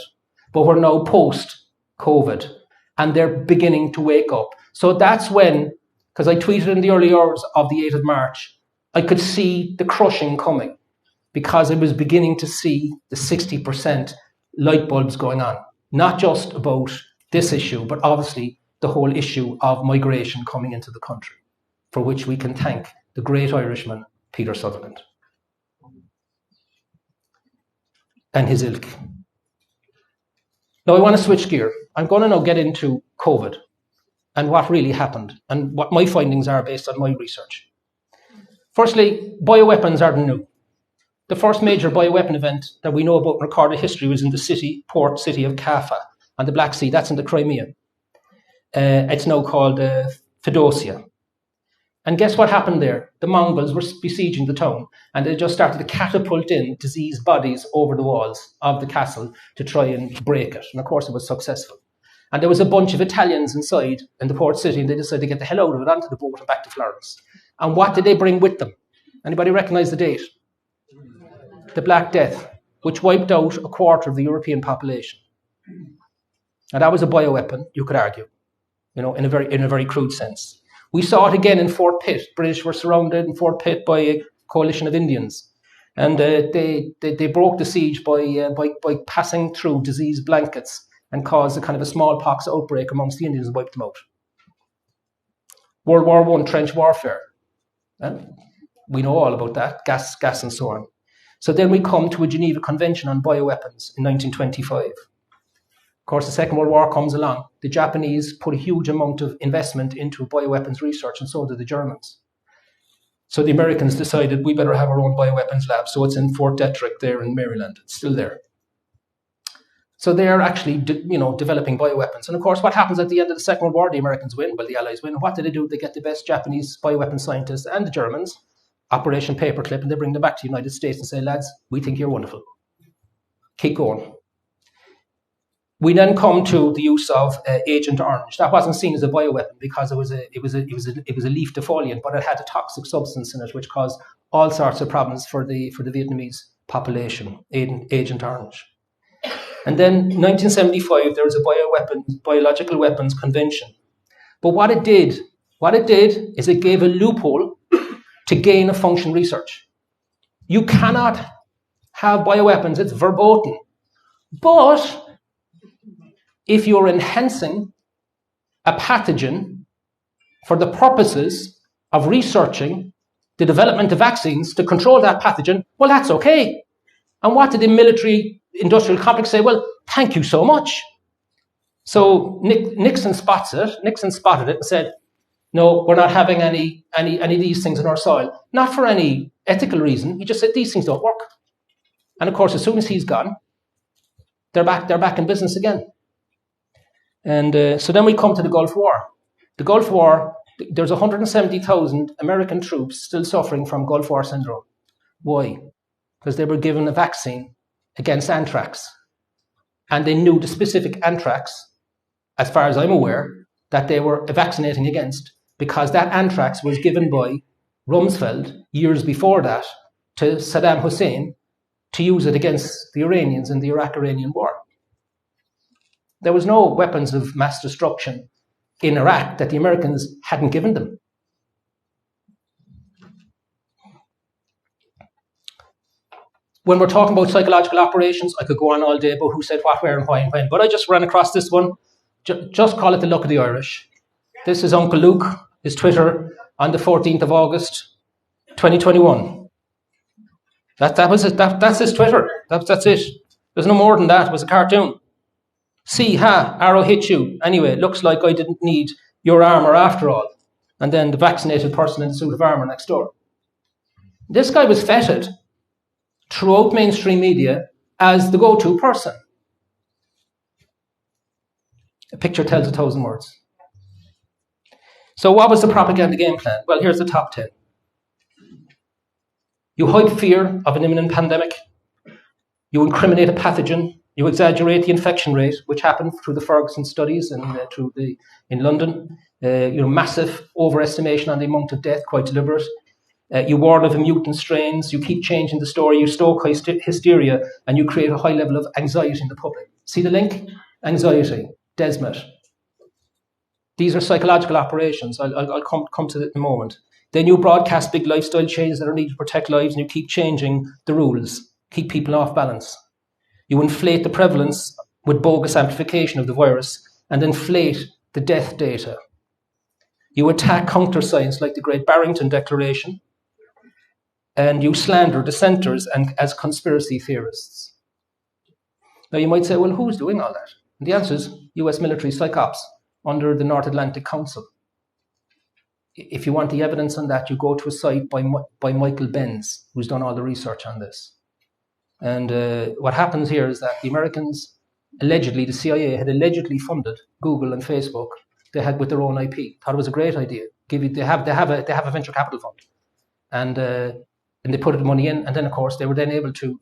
But we're now post-COVID and they're beginning to wake up. So that's when, because I tweeted in the early hours of the 8th of March, I could see the crushing coming because I was beginning to see the 60% light bulbs going on. Not just about this issue, but obviously the whole issue of migration coming into the country, for which we can thank the great Irishman, Peter Sutherland, and his ilk. Now I want to switch gear. I'm going to now get into COVID and what really happened and what my findings are based on my research. Firstly, bioweapons are new. The first major bioweapon event that we know about in recorded history was in the port city of Kaffa on the Black Sea. That's in the Crimea. It's now called Fedosia. And guess what happened there? The Mongols were besieging the town and they just started to catapult in diseased bodies over the walls of the castle to try and break it. And of course it was successful. And there was a bunch of Italians inside in the port city and they decided to get the hell out of it onto the boat and back to Florence. And what did they bring with them? Anybody recognize the date? The Black Death, which wiped out a quarter of the European population. And that was a bioweapon, you could argue, in a very crude sense. We saw it again in Fort Pitt. British were surrounded in Fort Pitt by a coalition of Indians. And they broke the siege by passing through diseased blankets and caused a kind of a smallpox outbreak amongst the Indians and wiped them out. World War I, trench warfare. We know all about that, gas and so on. So then we come to a Geneva Convention on Bioweapons in 1925. Of course, the Second World War comes along. The Japanese put a huge amount of investment into bioweapons research, and so did the Germans. So the Americans decided we better have our own bioweapons lab. So it's in Fort Detrick there in Maryland. It's still there. So they're actually, developing bioweapons. And of course, what happens at the end of the Second World War? The Americans win. Well, the Allies win. What do? They get the best Japanese bioweapon scientists and the Germans, Operation Paperclip, and they bring them back to the United States and say, lads, we think you're wonderful. Keep going. We then come to the use of Agent Orange. That wasn't seen as a bioweapon because it was a leaf defoliant, but it had a toxic substance in it which caused all sorts of problems for the Vietnamese population. Agent Orange. And then 1975 there was a biological weapons convention. But what it did is it gave a loophole to gain of function research. You cannot have bioweapons, it's verboten. But if you're enhancing a pathogen for the purposes of researching the development of vaccines to control that pathogen, well, that's okay. And what did the military industrial complex say? Well, thank you so much. So Nixon spotted it and said, no, we're not having any of these things in our soil. Not for any ethical reason. He just said these things don't work. And of course, as soon as he's gone, they're back in business again. And so then we come to the Gulf War. The Gulf War, there's 170,000 American troops still suffering from Gulf War syndrome. Why? Because they were given a vaccine against anthrax. and they knew the specific anthrax, as far as I'm aware, that they were vaccinating against, because that anthrax was given by Rumsfeld years before that to Saddam Hussein to use it against the Iranians in the Iraq-Iranian war. There was no weapons of mass destruction in Iraq that the Americans hadn't given them. When we're talking about psychological operations, I could go on all day about who said what, where, and why, and when, but I just ran across this one. Just call it the luck of the Irish. This is Uncle Luke, his Twitter, on the 14th of August, 2021. That was it. That's his Twitter. That's it. There's no more than that. It was a cartoon. See, arrow hit you. Anyway, looks like I didn't need your armour after all. And then the vaccinated person in the suit of armour next door. This guy was feted throughout mainstream media as the go-to person. A picture tells 1,000 words. So what was the propaganda game plan? Well, here's the top 10. You hype fear of an imminent pandemic. You incriminate a pathogen. You exaggerate the infection rate, which happened through the Ferguson studies and in London. Massive overestimation on the amount of death, quite deliberate. You warn of mutant strains. You keep changing the story. You stoke hysteria, and you create a high level of anxiety in the public. See the link? Anxiety. Desma. These are psychological operations. I'll come to it in a moment. Then you broadcast big lifestyle changes that are needed to protect lives, and you keep changing the rules, keep people off balance. You inflate the prevalence with bogus amplification of the virus and inflate the death data. You attack counter-science like the Great Barrington Declaration, and you slander dissenters as conspiracy theorists. Now you might say, well, who's doing all that? And the answer is US military psych ops under the North Atlantic Council. If you want the evidence on that, you go to a site by Michael Benz, who's done all the research on this. And what happens here is that the Americans, allegedly, the CIA had allegedly funded Google and Facebook. They had with their own IP. Thought it was a great idea. They have a venture capital fund, and they put the money in, and then of course they were then able to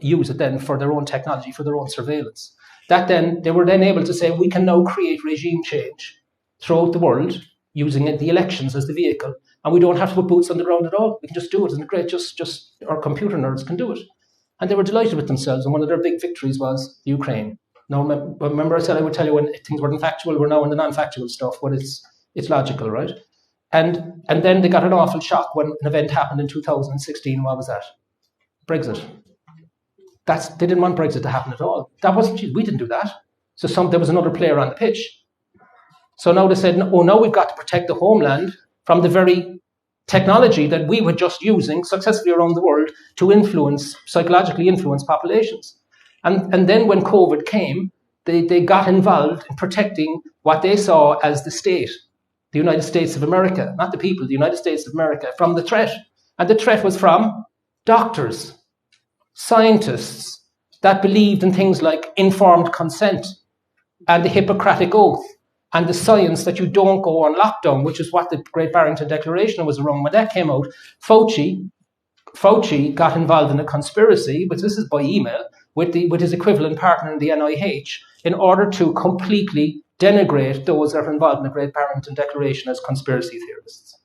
use it then for their own technology, for their own surveillance. That then they were then able to say, we can now create regime change throughout the world using the elections as the vehicle, and we don't have to put boots on the ground at all. We can just do it. Isn't it great? Just our computer nerds can do it. And they were delighted with themselves, and one of their big victories was Ukraine. Now, remember I said I would tell you when things weren't factual, we're now in the non-factual stuff, but it's logical, right? And then they got an awful shock when an event happened in 2016. What was that? Brexit. They didn't want Brexit to happen at all. We didn't do that. So there was another player on the pitch. So now they said, oh, now we've got to protect the homeland from the very technology that we were just using successfully around the world to psychologically influence populations. And then when COVID came, they got involved in protecting what they saw as the state, the United States of America, not the people, the United States of America, from the threat. And the threat was from doctors, scientists that believed in things like informed consent and the Hippocratic Oath and the science that you don't go on lockdown, which is what the Great Barrington Declaration was around. When that came out, Fauci got involved in a conspiracy, but this is by email, with his equivalent partner in the NIH, in order to completely denigrate those that are involved in the Great Barrington Declaration as conspiracy theorists.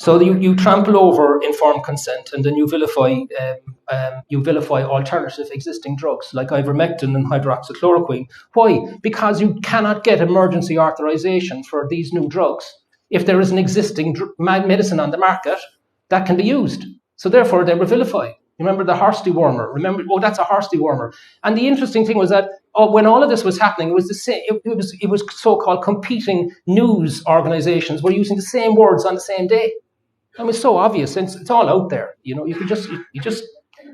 So you trample over informed consent, and then you vilify alternative existing drugs like ivermectin and hydroxychloroquine. Why? Because you cannot get emergency authorization for these new drugs if there is an existing medicine on the market that can be used. So therefore, they were vilified. Remember the horse dewormer? That's a horse dewormer. And the interesting thing was that when all of this was happening, it was the same. It was so-called competing news organizations were using the same words on the same day. I mean, it's so obvious, and it's all out there. You can just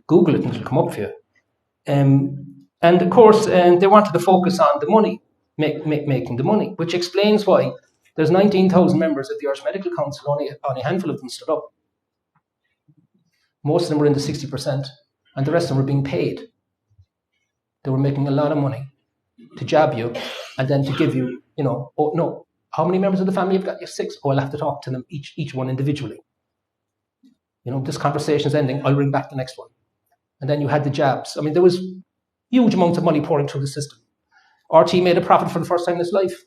Google it and it'll come up for you. And of course, they wanted to focus on the money, making the money, which explains why there's 19,000 members of the Irish Medical Council. Only a handful of them stood up. Most of them were in the 60%, and the rest of them were being paid. They were making a lot of money to jab you, and then to give you, oh no, how many members of the family have got? You 6. Oh, I'll have to talk to them each one individually. This conversation's ending. I'll ring back the next one. And then you had the jabs. I mean, there was Huge amounts of money pouring through the system. RT made a profit for the first time in its life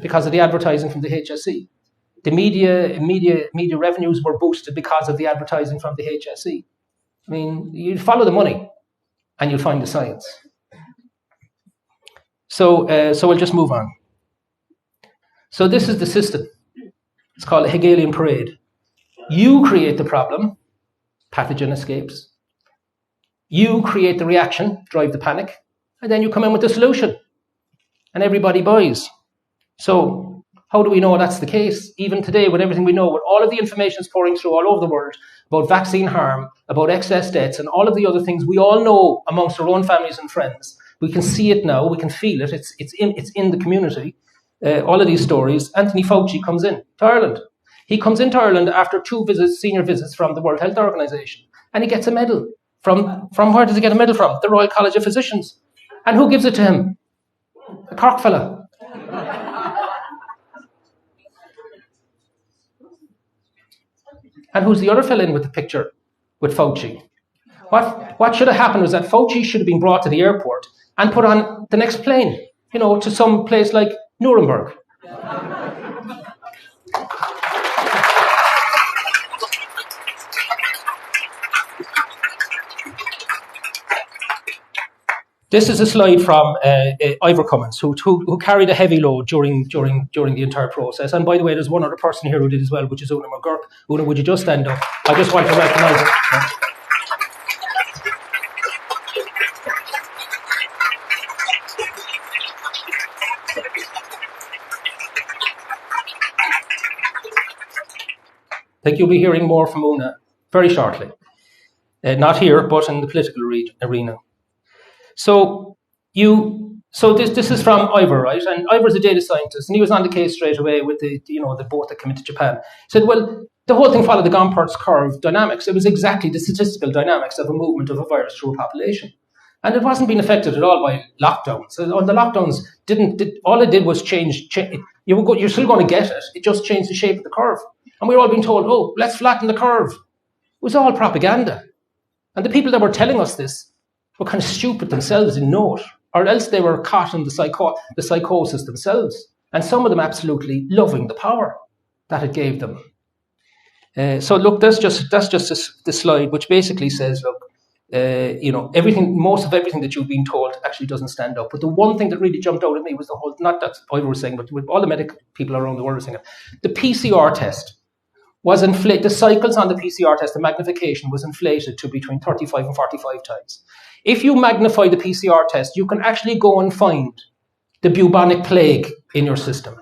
because of the advertising from the HSE. The media revenues were boosted because of the advertising from the HSE. I mean, you follow the money and you'll find the science. So we'll just move on. So this is the system. It's called a Hegelian parade. You create the problem, pathogen escapes. You create the reaction, drive the panic, and then you come in with the solution. And everybody buys. So how do we know that's the case? Even today, with everything we know, with all of the information that's pouring through all over the world about vaccine harm, about excess deaths, and all of the other things we all know amongst our own families and friends. We can see it now. We can feel it. It's in the community. All of these stories. Anthony Fauci comes in to Ireland. He comes into Ireland after 2 visits, senior visits from the World Health Organization, and he gets a medal. From where does he get a medal from? The Royal College of Physicians. And who gives it to him? A Cork fella. And who's the other fella in with the picture with Fauci? What should have happened was that Fauci should have been brought to the airport and put on the next plane, to some place like Nuremberg. This is a slide from Ivor Cummins, who carried a heavy load during the entire process. And by the way, there's one other person here who did as well, which is Una McGurk. Una, would you just stand up? I just want to recognise it. I think you'll be hearing more from Una very shortly. Not here, but in the political arena. So this is from Ivor, right? And Ivor's a data scientist, and he was on the case straight away with the boat that came into Japan. He said, well, the whole thing followed the Gompertz curve dynamics. It was exactly the statistical dynamics of a movement of a virus through a population. And it wasn't being affected at all by lockdowns. So the lockdowns all it did was change. You're still going to get it. It just changed the shape of the curve. And we were all being told, oh, let's flatten the curve. It was all propaganda. And the people that were telling us this were kind of stupid themselves, didn't know it, or else they were caught in the psychosis themselves, and some of them absolutely loving the power that it gave them. So look, that's just the slide, which basically says, look, most of everything that you've been told actually doesn't stand up. But the one thing that really jumped out at me was the whole, not that Ivor was saying, but with all the medical people around the world were saying it, the PCR test was inflated. The cycles on the PCR test, the magnification was inflated to between 35 and 45 times. If you magnify the PCR test, you can actually go and find the bubonic plague in your system.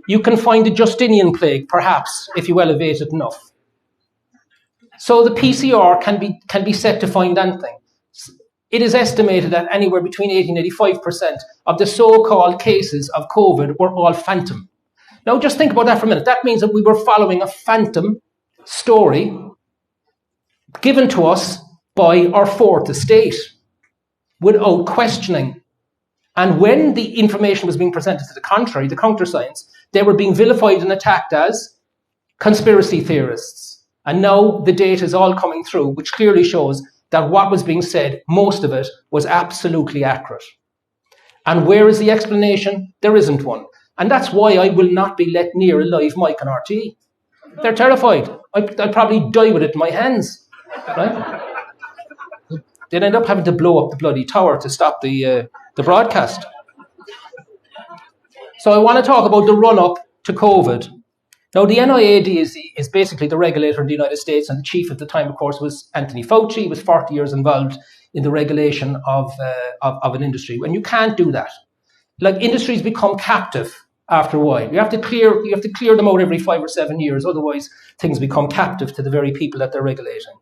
You can find the Justinian plague, perhaps, if you elevate it enough. So the PCR can be set to find anything. It is estimated that anywhere between 80 and 85% of the so-called cases of COVID were all phantom. Now, just think about that for a minute. That means that we were following a phantom story given to us by our fourth estate without questioning. And when the information was being presented to the contrary, the counter-science, they were being vilified and attacked as conspiracy theorists. And now the data is all coming through, which clearly shows that what was being said, most of it, was absolutely accurate. And where is the explanation? There isn't one. And that's why I will not be let near a live mic on RT. They're terrified. I'll probably die with it in my hands. Right? They'd end up having to blow up the bloody tower to stop the broadcast. So I want to talk about the run-up to COVID. Now, the NIAID is basically the regulator in the United States, and the chief at the time, of course, was Anthony Fauci. He was 40 years involved in the regulation of an industry. And you can't do that. Like, industries become captive after a while. You have to clear them out every 5 or 7 years. Otherwise, things become captive to the very people that they're regulating.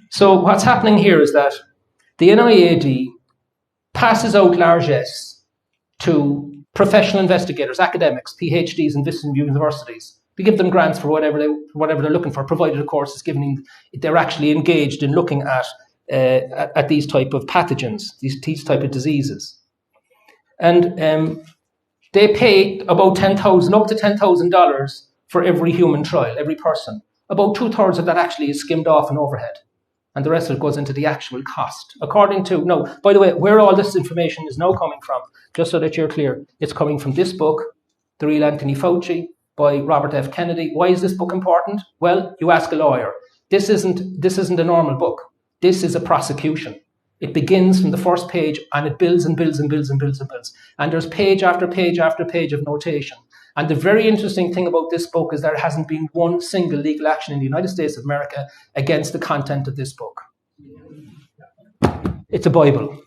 So what's happening here is that the NIAID passes out largesse to professional investigators, academics, PhDs in visiting universities. They give them grants for whatever they're looking for, provided, of course, they're actually engaged in looking at these type of pathogens, these type of diseases. And they pay about $10,000, up to $10,000 for every human trial, every person. About 2/3 of that actually is skimmed off in overhead. and the rest of it goes into the actual cost. According to, no, by the way, where all this information is now coming from, just so that you're clear, it's coming from this book, The Real Anthony Fauci, by Robert F. Kennedy. Why is this book important? Well, you ask a lawyer. This isn't a normal book. This is a prosecution. It begins from the first page and it builds and builds and builds and builds and builds. And there's page after page after page of notation. And the very interesting thing about this book is there hasn't been one single legal action in the United States of America against the content of this book. It's a Bible.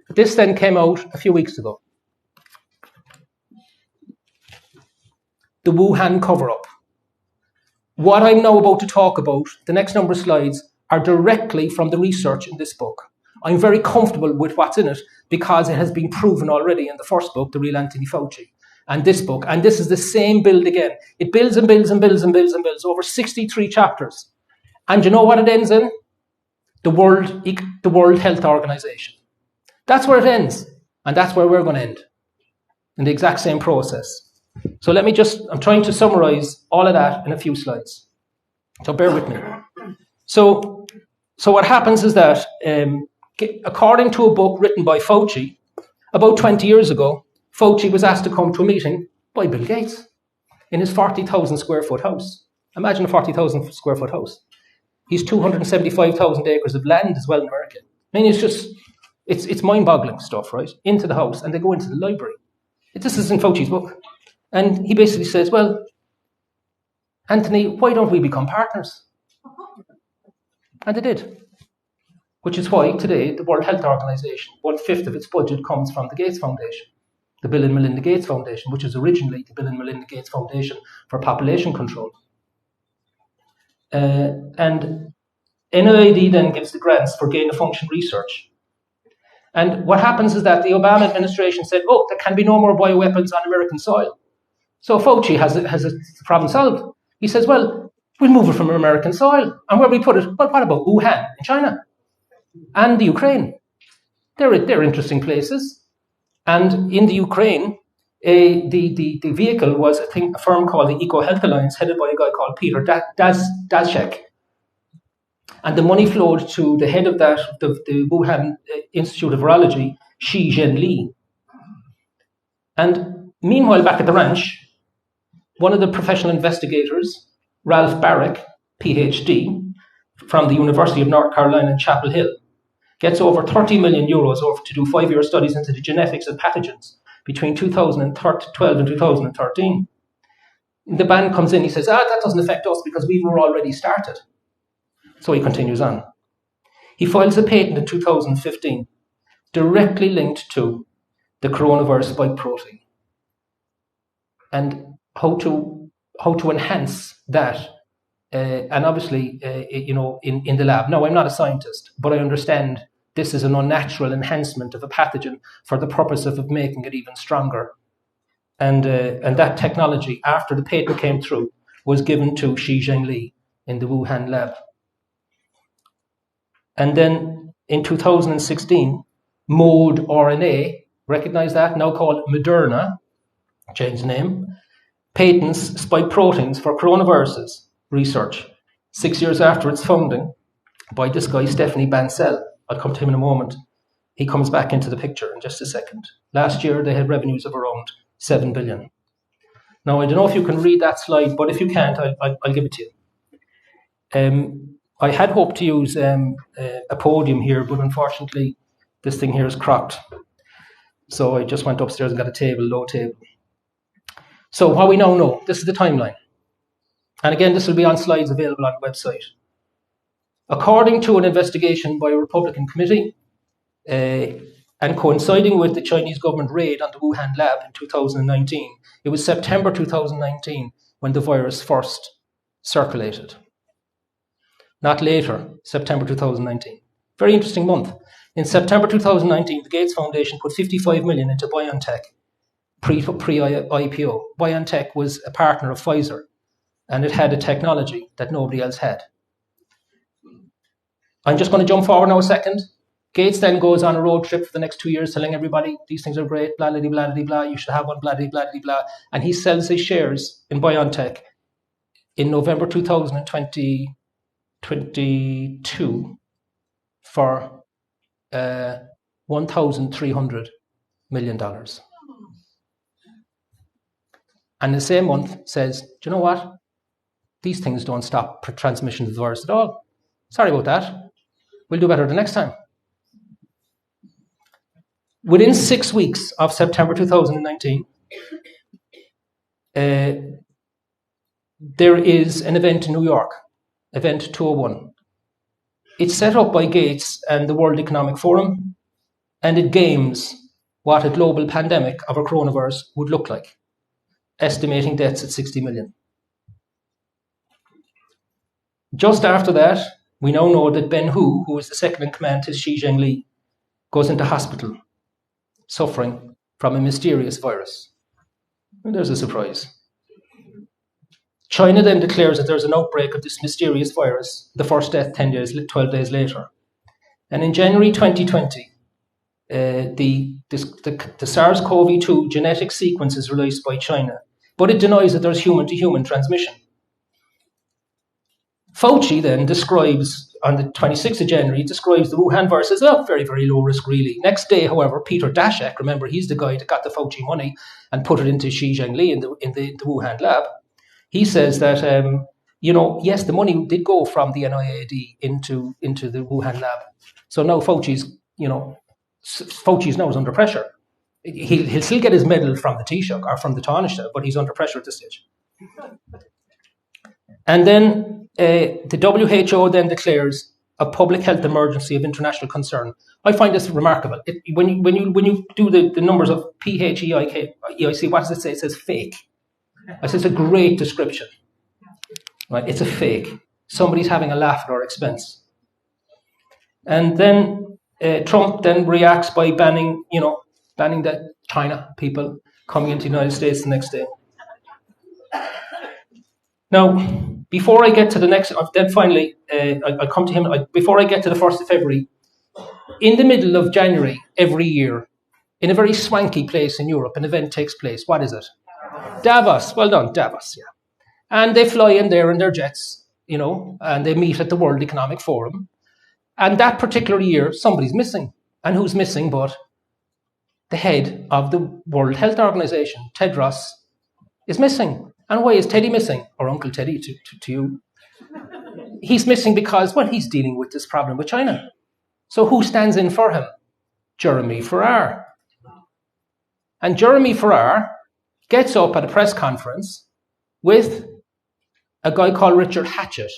This then came out a few weeks ago. The Wuhan cover-up. What I'm now about to talk about, the next number of slides, are directly from the research in this book. I'm very comfortable with what's in it because it has been proven already in the first book, The Real Anthony Fauci, and this book. And this is the same build again. It builds and builds and builds and builds and builds over 63 chapters. And you know what it ends in? The World Health Organization. That's where it ends. And that's where we're going to end. In the exact same process. So I'm trying to summarize all of that in a few slides. So bear with me. So what happens is that, according to a book written by Fauci, about 20 years ago, Fauci was asked to come to a meeting by Bill Gates in his 40,000 square foot house. Imagine a 40,000 square foot house. He's 275,000 acres of land as well in America. I mean, it's mind-boggling stuff, right? Into the house, and they go into the library. This is in Fauci's book. And he basically says, well, Anthony, why don't we become partners? And they did. Which is why today the World Health Organization, 1/5 of its budget comes from the Gates Foundation, the Bill and Melinda Gates Foundation, which is originally the Bill and Melinda Gates Foundation for Population Control. And NIAID then gives the grants for gain-of-function research. And what happens is that the Obama administration said, oh, there can be no more bioweapons on American soil. So Fauci has a problem solved. He says, well, we'll move it from American soil. And where we put it, well, what about Wuhan in China? And the Ukraine. They're interesting places. And in the Ukraine, the vehicle was, I think, a firm called the Eco Health Alliance, headed by a guy called Peter Daszak. And the money flowed to the head of that, the Wuhan Institute of Virology, Shi Zhenli. And meanwhile, back at the ranch, one of the professional investigators, Ralph Barrick, PhD, from the University of North Carolina in Chapel Hill, gets over 30 million euros to do 5-year studies into the genetics of pathogens between 2012 and 2013. The ban comes in, he says, that doesn't affect us because we were already started. So he continues on. He files a patent in 2015, directly linked to the coronavirus spike protein, and how to enhance that, and obviously, in the lab. Now, I'm not a scientist, but I understand this is an unnatural enhancement of a pathogen for the purpose of making it even stronger. And that technology, after the patent came through, was given to Shi Zhenli in the Wuhan lab. And then in 2016, Mode RNA, recognize that, now called Moderna, changed name, patents spike proteins for coronaviruses research 6 years after its founding by this guy, Stephanie Bancel. I'll come to him in a moment. He comes back into the picture in just a second. Last year, they had revenues of around 7 billion. Now, I don't know if you can read that slide, but if you can't, I'll give it to you. I had hoped to use a podium here, but unfortunately, this thing here is cropped. So I just went upstairs and got a low table. So what we now know, this is the timeline. And again, this will be on slides available on the website. According to an investigation by a Republican committee, and coinciding with the Chinese government raid on the Wuhan lab in 2019, it was September 2019 when the virus first circulated. Not later, September 2019. Very interesting month. In September 2019, the Gates Foundation put 55 million into BioNTech pre-IPO. BioNTech was a partner of Pfizer, and it had a technology that nobody else had. I'm just going to jump forward now a second. Gates then goes on a road trip for the next 2 years telling everybody these things are great, blah, blah, blah, blah, blah, you should have one, blah, blah, blah, blah. And he sells his shares in BioNTech in November 2022 for $1,300 million. And the same month says, do you know what? These things don't stop transmission of the virus at all. Sorry about that. We'll do better the next time. Within 6 weeks of September 2019, there is an event in New York, Event 201. It's set up by Gates and the World Economic Forum, and it games what a global pandemic of a coronavirus would look like, estimating deaths at 60 million. Just after that, we now know that Ben Hu, who is the second in command to Xi Jinping, goes into hospital, suffering from a mysterious virus. And there's a surprise. China then declares that there's an outbreak of this mysterious virus, the first death 12 days later. And in January 2020, the SARS-CoV-2 genetic sequence is released by China, but it denies that there's human-to-human transmission. Fauci then describes, on the 26th of January, describes the Wuhan virus as very, very low risk, really. Next day, however, Peter Daszak, remember, he's the guy that got the Fauci money and put it into Xi Jinping in the Wuhan lab. He says that, yes, the money did go from the NIAID into the Wuhan lab. So now Fauci's now is under pressure. He'll still get his medal from the Taoiseach or from the Taoiseach, but he's under pressure at this stage. And then the WHO then declares a public health emergency of international concern. I find this remarkable. When you do the numbers of PHEIC, what does it say? It says fake. I say it's a great description. Right? It's a fake. Somebody's having a laugh at our expense. And then Trump then reacts by banning the China people coming into the United States the next day. Now, before I get to the next, then finally, I come to him. Before I get to the 1st of February, in the middle of January every year, in a very swanky place in Europe, an event takes place. What is it? Davos. Well done, Davos, yeah. And they fly in there in their jets, and they meet at the World Economic Forum. And that particular year, somebody's missing. And who's missing but the head of the World Health Organization, Tedros, is missing. And why is Teddy missing? Or Uncle Teddy to you. He's missing because, he's dealing with this problem with China. So who stands in for him? Jeremy Farrar. And Jeremy Farrar gets up at a press conference with a guy called Richard Hatchett.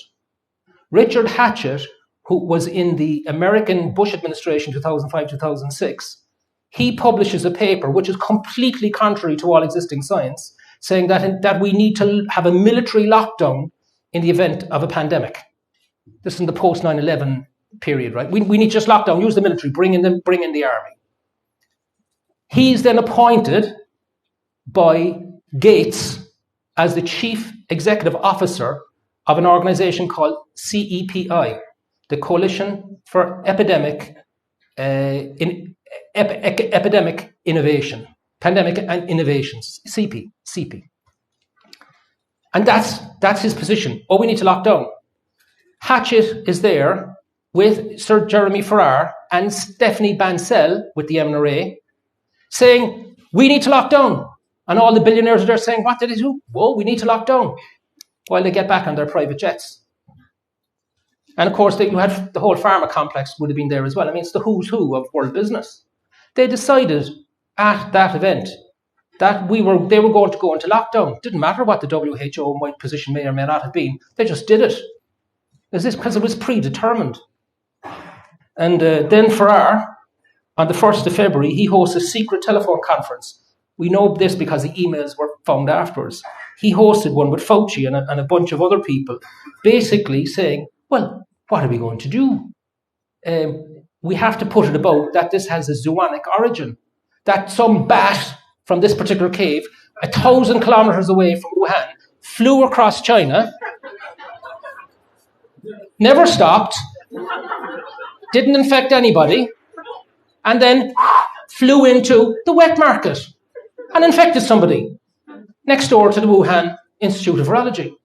Richard Hatchett, who was in the American Bush administration 2005-2006, he publishes a paper which is completely contrary to all existing science, saying that we need to have a military lockdown in the event of a pandemic. This is in the post 9/11 period, right? We need to just lock down, use the military, bring in the army. He's then appointed by Gates as the chief executive officer of an organization called CEPI, the Coalition for Epidemic Innovation, Pandemic and Innovations, CEPI. And that's his position. We need to lock down. Hatchett is there with Sir Jeremy Farrar and Stephanie Bancel with the MNRA saying, we need to lock down. And all the billionaires are there saying, what did they do? We need to lock down. While they get back on their private jets. And of course, you had the whole pharma complex would have been there as well. I mean, it's the who's who of world business. They decided at that event that they were going to go into lockdown. Didn't matter what the WHO position may or may not have been. They just did it. Because it was predetermined. And then Farrar, on the 1st of February, he hosts a secret telephone conference. We know this because the emails were found afterwards. He hosted one with Fauci and a bunch of other people, basically saying, what are we going to do? We have to put it about that this has a zoonic origin, that some bat from this particular cave, 1,000 kilometers away from Wuhan, flew across China, never stopped, didn't infect anybody, and then flew into the wet market and infected somebody next door to the Wuhan Institute of Virology.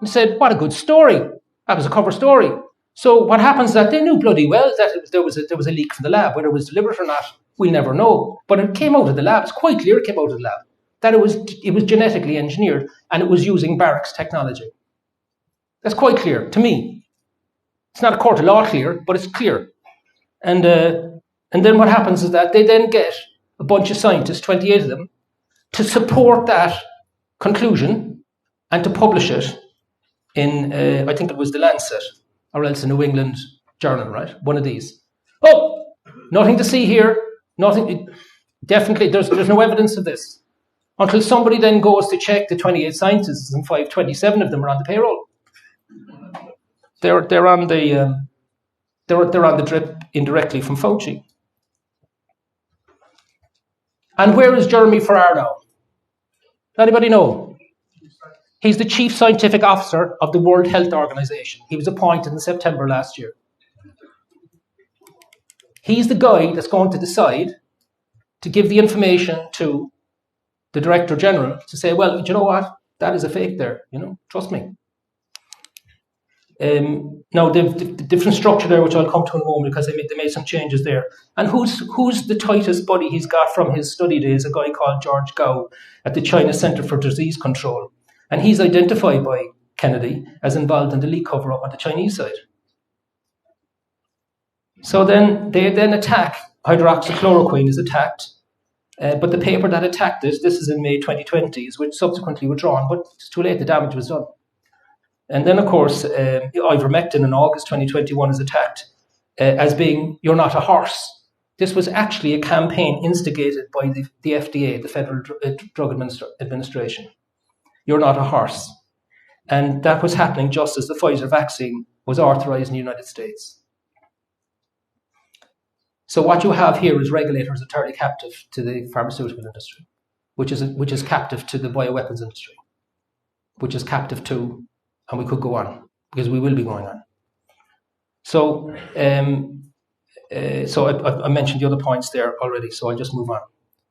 And said, what a good story. That was a cover story. So what happens is that they knew bloody well that there was a leak from the lab. Whether it was deliberate or not, we'll never know. But it came out of the lab. It's quite clear it came out of the lab. That it was genetically engineered and it was using Barrack's technology. That's quite clear to me. It's not a court of law clear, but it's clear. And then what happens is that they then get a bunch of scientists, 28 of them, to support that conclusion and to publish it in, I think it was The Lancet, or else a New England journal, right? One of these. Oh, nothing to see here. Nothing. Definitely, there's no evidence of this. Until somebody then goes to check the 28 scientists and 527 of them are on the payroll. They're on the drip indirectly from Fauci. And where is Jeremy Farrar now? Anybody know? He's the Chief Scientific Officer of the World Health Organization. He was appointed in September last year. He's the guy that's going to decide to give the information to the Director General to say, well, you know what? That is a fake there, trust me. Now, the different structure there, which I'll come to in a moment, because they made some changes there. And who's the tightest buddy he's got from his study days? A guy called George Gao at the China Center for Disease Control. And he's identified by Kennedy as involved in the leak cover-up on the Chinese side. So then they attack, hydroxychloroquine is attacked, but the paper that attacked this is in May 2020, is which subsequently withdrawn, but it's too late, the damage was done. And then, of course, ivermectin in August 2021 is attacked as being, you're not a horse. This was actually a campaign instigated by the FDA, the Federal Drug Administration. You're not a horse. And that was happening just as the Pfizer vaccine was authorized in the United States. So what you have here is regulators entirely captive to the pharmaceutical industry, which is captive to the bioweapons industry, which is captive to, and we could go on, because we will be going on. So, I mentioned the other points there already, so I'll just move on.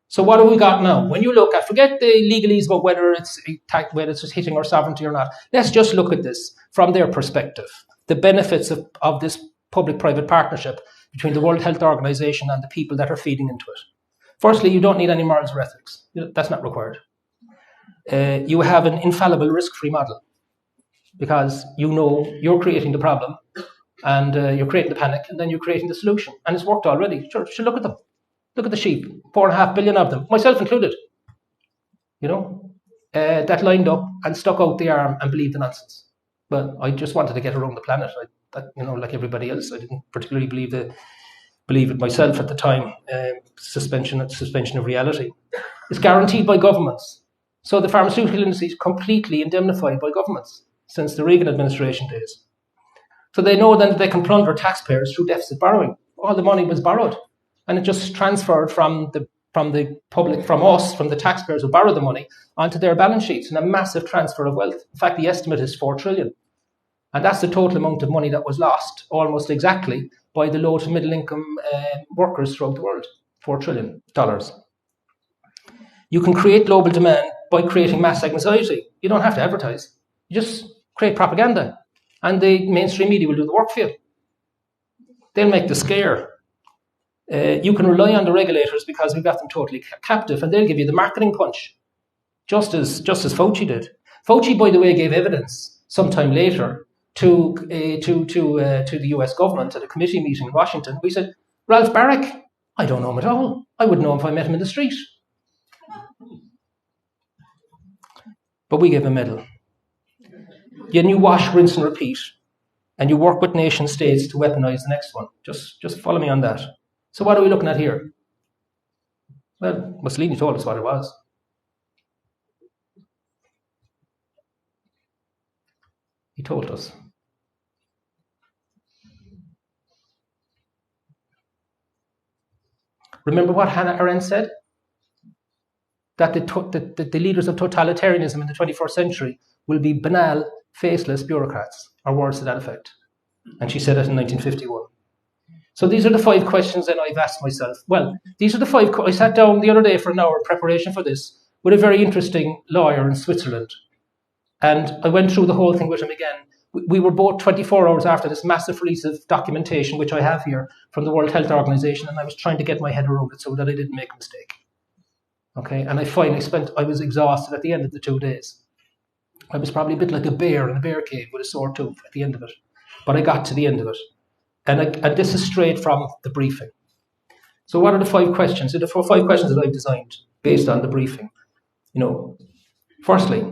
So what have we got now? When you look at, forget the legalese about whether it's just hitting our sovereignty or not. Let's just look at this from their perspective. The benefits of this public-private partnership between the World Health Organization and the people that are feeding into it. Firstly, you don't need any morals or ethics. That's not required. You have an infallible risk-free model, because you're creating the problem and you're creating the panic, and then you're creating the solution. And it's worked already. Sure, look at them. Look at the sheep, 4.5 billion of them, myself included, that lined up and stuck out the arm and believed the nonsense. But I just wanted to get around the planet, like everybody else. I didn't particularly believe it myself at the time. Suspension of reality. It's guaranteed by governments. So the pharmaceutical industry is completely indemnified by governments since the Reagan administration days. So they know then that they can plunder taxpayers through deficit borrowing. All the money was borrowed. And it just transferred from the public, from us, from the taxpayers who borrowed the money, onto their balance sheets, and a massive transfer of wealth. In fact, the estimate is 4 trillion. And that's the total amount of money that was lost, almost exactly, by the low to middle income workers throughout the world. $4 trillion. You can create global demand by creating mass anxiety. You don't have to advertise. You just create propaganda. And the mainstream media will do the work for you. They'll make the scare. You can rely on the regulators because we've got them totally captive, and they'll give you the marketing punch, just as Fauci did. Fauci, by the way, gave evidence sometime later to the US government at a committee meeting in Washington. We said, Ralph Barrack, I don't know him at all. I would know him if I met him in the street. But we gave him a medal. Then you wash, rinse, and repeat, and you work with nation states to weaponize the next one. Just follow me on that. So what are we looking at here? Well, Mussolini told us what it was. He told us. Remember what Hannah Arendt said? That the leaders of totalitarianism in the 21st century will be banal, faceless bureaucrats, or words to that effect. And she said that in 1951. So these are the 5 questions that I've asked myself. Well, these are the 5. I sat down the other day for an hour in preparation for this with a very interesting lawyer in Switzerland. And I went through the whole thing with him again. we were both 24 hours after this massive release of documentation, which I have here from the World Health Organization, and I was trying to get my head around it so that I didn't make a mistake. Okay, and I was exhausted at the end of the 2 days. I was probably a bit like a bear in a bear cave with a sore tooth at the end of it. But I got to the end of it. And this is straight from the briefing. So what are the 5 questions? So the 5 questions that I've designed based on the briefing. Firstly,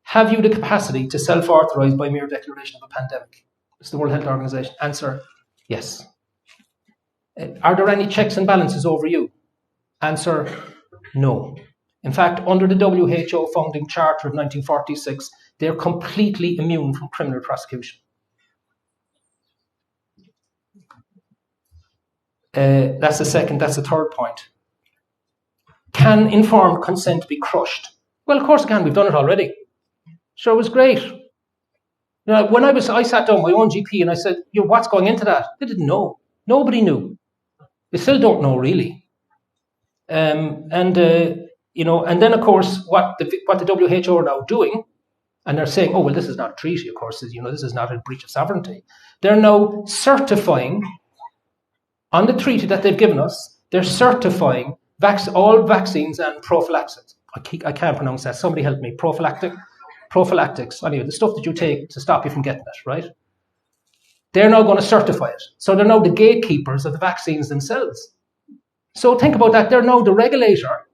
have you the capacity to self-authorize by mere declaration of a pandemic? It's the World Health Organization. Answer, yes. Are there any checks and balances over you? Answer, no. In fact, under the WHO founding charter of 1946, they're completely immune from criminal prosecution. That's the third point. Can informed consent be crushed? Well, of course it can. We've done it already. Sure, it was great. When I sat down with my own GP and I said, what's going into that? They didn't know. Nobody knew. They still don't know, really. And then, of course, what the WHO are now doing, and they're saying, oh, well, this is not a treaty, of course, this is not a breach of sovereignty. They're now certifying, on the treaty that they've given us, they're certifying all vaccines and prophylaxis. I can't pronounce that. Somebody help me. Prophylactics. Anyway, the stuff that you take to stop you from getting it, right? They're now going to certify it. So they're now the gatekeepers of the vaccines themselves. So think about that. They're now the regulator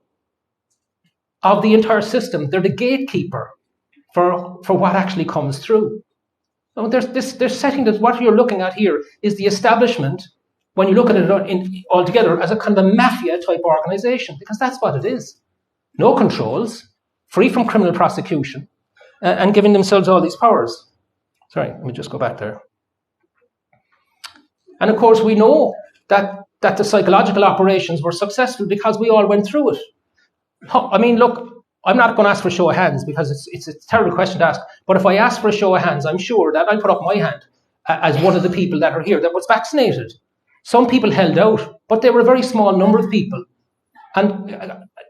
of the entire system. They're the gatekeeper for what actually comes through. So they're setting that. What you're looking at here is the establishment, when you look at it altogether, as a kind of a mafia type organization, because that's what it is. No controls, free from criminal prosecution, and giving themselves all these powers. Sorry, let me just go back there. And of course, we know that the psychological operations were successful because we all went through it. I mean, look, I'm not going to ask for a show of hands because it's a terrible question to ask. But if I ask for a show of hands, I'm sure that I put up my hand as one of the people that are here that was vaccinated. Some people held out, but they were a very small number of people. And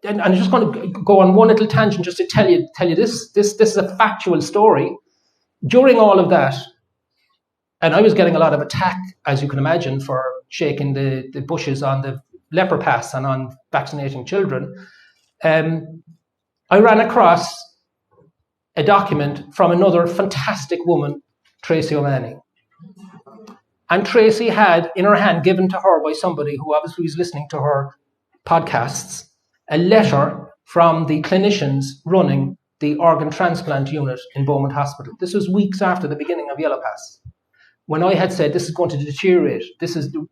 I'm just going to go on one little tangent just to tell you this. This is a factual story. During all of that, and I was getting a lot of attack, as you can imagine, for shaking the bushes on the leper pass and on vaccinating children. I ran across a document from another fantastic woman, Tracy O'Mahony. And Tracy had in her hand, given to her by somebody who obviously was listening to her podcasts, a letter from the clinicians running the organ transplant unit in Beaumont Hospital. This was weeks after the beginning of Yellow Pass, when I had said this is going to deteriorate.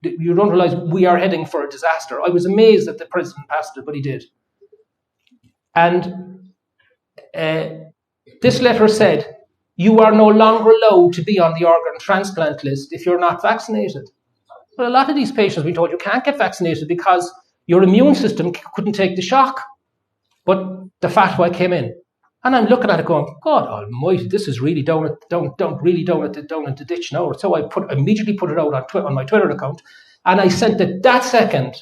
You don't realize we are heading for a disaster. I was amazed that the president passed it, but he did. And this letter said, you are no longer allowed to be on the organ transplant list if you're not vaccinated. But a lot of these patients, we told, you can't get vaccinated because your immune system couldn't take the shock. But the fatwa came in. And I'm looking at it going, God almighty, this is really down at the ditch now. So I immediately put it out on my Twitter account, and I sent it that second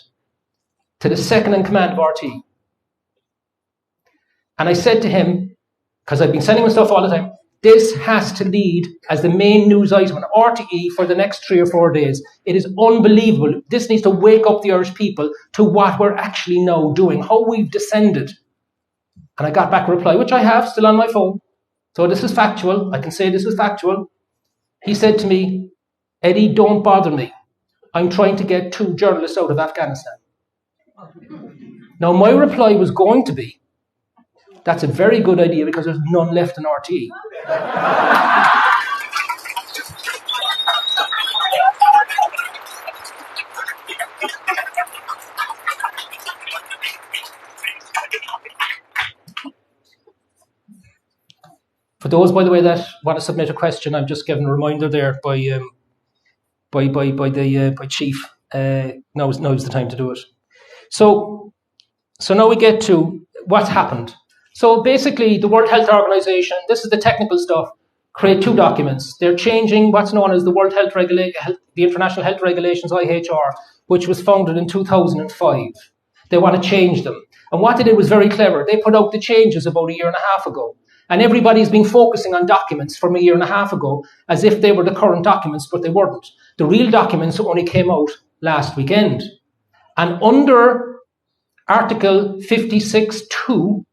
to the second in command of RT. And I said to him, because I've been sending him stuff all the time, this has to lead as the main news item on RTE for the next 3 or 4 days. It is unbelievable. This needs to wake up the Irish people to what we're actually now doing, how we've descended. And I got back a reply, which I have still on my phone. So this is factual. I can say this is factual. He said to me, Eddie, don't bother me. I'm trying to get 2 journalists out of Afghanistan. Now, my reply was going to be, that's a very good idea because there's none left in RTE. For those, by the way, that want to submit a question, I'm just giving a reminder there by Chief. Now's the time to do it. So now we get to what's happened. So basically, the World Health Organization, this is the technical stuff, create 2 documents. They're changing what's known as the the International Health Regulations, IHR, which was founded in 2005. They want to change them. And what they did was very clever. They put out the changes about 1.5 years ago. And everybody's been focusing on documents from a year and a half ago as if they were the current documents, but they weren't. The real documents only came out last weekend. And under Article 56.2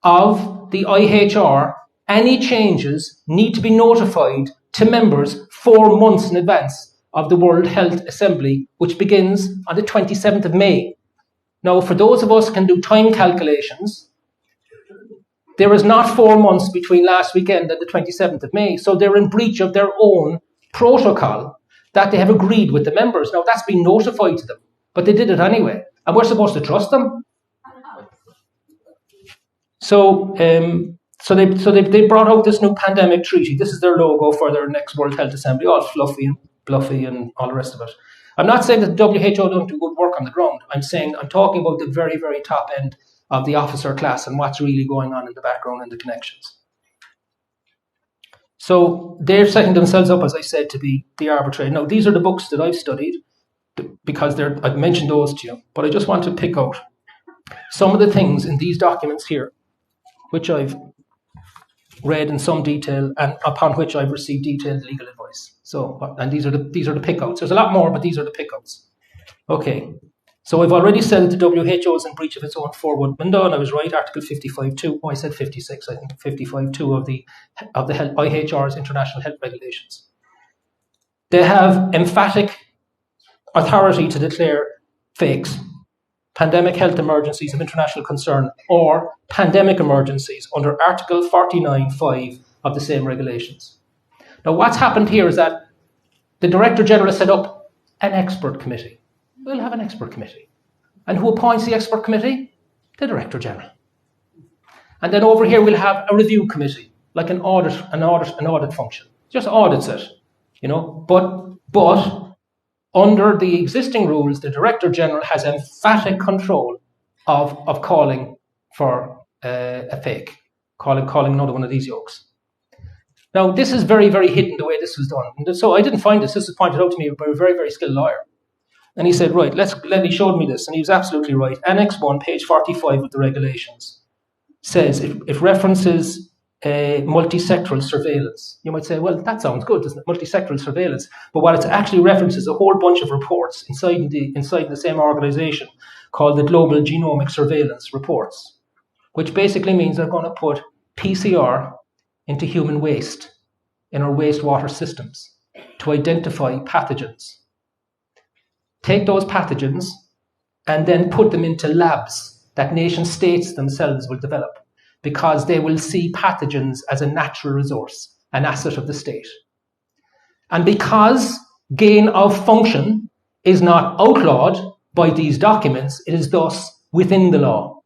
of the IHR, any changes need to be notified to members 4 months in advance of the World Health Assembly, which begins on the 27th of May. Now, for those of us who can do time calculations, there is not 4 months between last weekend and the 27th of May, so they're in breach of their own protocol that they have agreed with the members. Now, that's been notified to them, but they did it anyway, and we're supposed to trust them. So they brought out this new pandemic treaty. This is their logo for their next World Health Assembly, all fluffy and bluffy and all the rest of it. I'm not saying that the WHO don't do good work on the ground. I'm talking about the very, very top end of the officer class and what's really going on in the background and the connections. So they're setting themselves up, as I said, to be the arbitrator. Now, these are the books that I've studied because I've mentioned those to you, but I just want to pick out some of the things in these documents here, which I've read in some detail and upon which I've received detailed legal advice. So, and these are the pickouts. There's a lot more, but these are the pickouts. Okay. So I've already said the WHO is in breach of its own forward window, and I was right. Article 55.2. Oh, I said 56. I think 55.2 of the IHR's international health regulations. They have emphatic authority to declare fakes, pandemic health emergencies of international concern, or pandemic emergencies under Article 49.5 of the same regulations. Now, what's happened here is that the Director General has set up an expert committee. We'll have an expert committee. And who appoints the expert committee? The Director General. And then over here we'll have a review committee, like an audit function. Just audits it, But under the existing rules, the Director General has emphatic control of calling for a fake, calling another one of these yokes. Now, this is very, very hidden the way this was done. And so I didn't find this. This was pointed out to me by a very, very skilled lawyer. And he said, right, he showed me this, and he was absolutely right. Annex 1, page 45 of the regulations says it references multi-sectoral surveillance. You might say, well, that sounds good, doesn't it? Multi-sectoral surveillance. But what it actually references is a whole bunch of reports inside the same organization called the Global Genomic Surveillance Reports, which basically means they're going to put PCR into human waste in our wastewater systems to identify pathogens. Take those pathogens and then put them into labs that nation states themselves will develop, because they will see pathogens as a natural resource, an asset of the state. And because gain of function is not outlawed by these documents, it is thus within the law.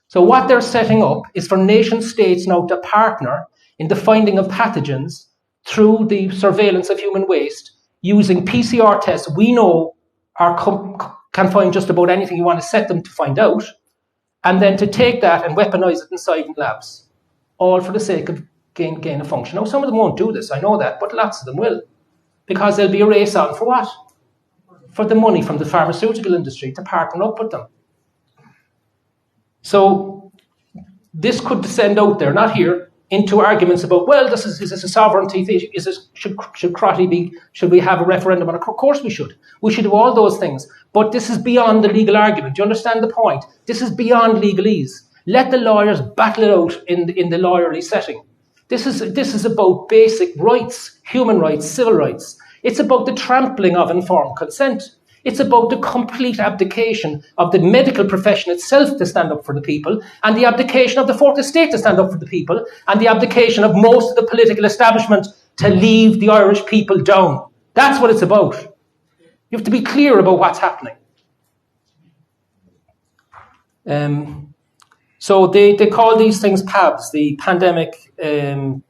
So what they're setting up is for nation states now to partner in the finding of pathogens through the surveillance of human waste using PCR tests we know can find just about anything you want to set them to find out, and then to take that and weaponize it inside labs, all for the sake of gain of function. Now, some of them won't do this, I know that, but lots of them will, because there'll be a race on for what? For the money from the pharmaceutical industry to partner up with them. So this could descend out there, not here, into arguments about, well, is this a sovereignty thing? Should we have a referendum on it? Of course we should. We should do all those things. But this is beyond the legal argument. Do you understand the point? This is beyond legalese. Let the lawyers battle it out in the lawyerly setting. This is about basic rights, human rights, civil rights. It's about the trampling of informed consent. It's about the complete abdication of the medical profession itself to stand up for the people, and the abdication of the Fourth Estate to stand up for the people, and the abdication of most of the political establishment to leave the Irish people down. That's what it's about. You have to be clear about what's happening. So they call these things PABs, the pandemic, and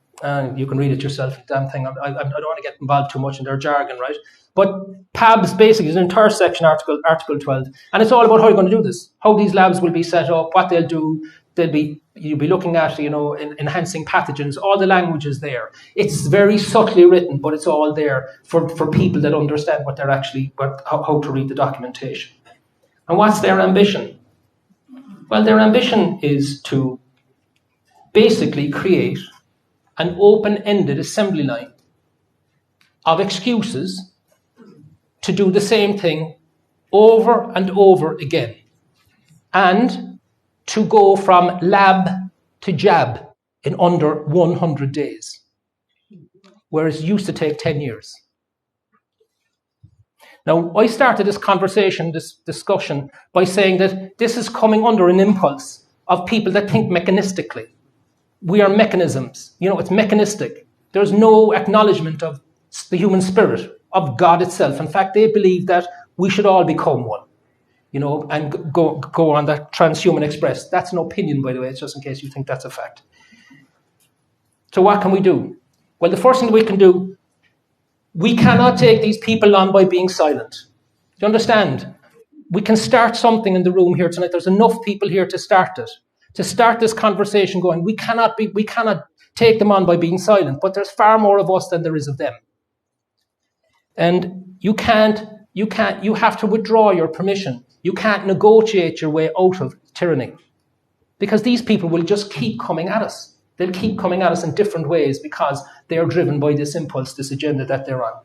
you can read it yourself, damn thing. I don't want to get involved too much in their jargon, right? But PABs basically is an entire section, Article 12, and it's all about how you're going to do this, how these labs will be set up, what they'll do. You'll be looking at, enhancing pathogens. All the language is there. It's very subtly written, but it's all there for people that understand what they're how to read the documentation. And what's their ambition? Well, their ambition is to basically create an open-ended assembly line of excuses to do the same thing over and over again, and to go from lab to jab in under 100 days, whereas it used to take 10 years. Now, I started this conversation, this discussion, by saying that this is coming under an impulse of people that think mechanistically. We are mechanisms. It's mechanistic. There's no acknowledgement of the human spirit, of God itself. In fact, they believe that we should all become one, and go on that transhuman express. That's an opinion, by the way. It's just in case you think that's a fact. So what can we do? Well, the first thing we can do, we cannot take these people on by being silent. Do you understand? We can start something in the room here tonight. There's enough people here to start it, to start this conversation going. We cannot take them on by being silent, but there's far more of us than there is of them. And you have to withdraw your permission. You can't negotiate your way out of tyranny, because these people will just keep coming at us. They'll keep coming at us in different ways because they are driven by this impulse, this agenda that they're on.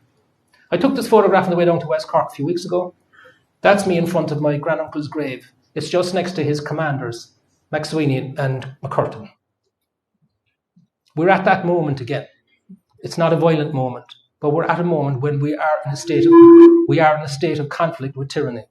I took this photograph on the way down to West Cork a few weeks ago. That's me in front of my granduncle's grave. It's just next to his commanders, McSweeney and McCurtain. We're at that moment again. It's not a violent moment, but we're at a moment when we are in a state of conflict with tyranny.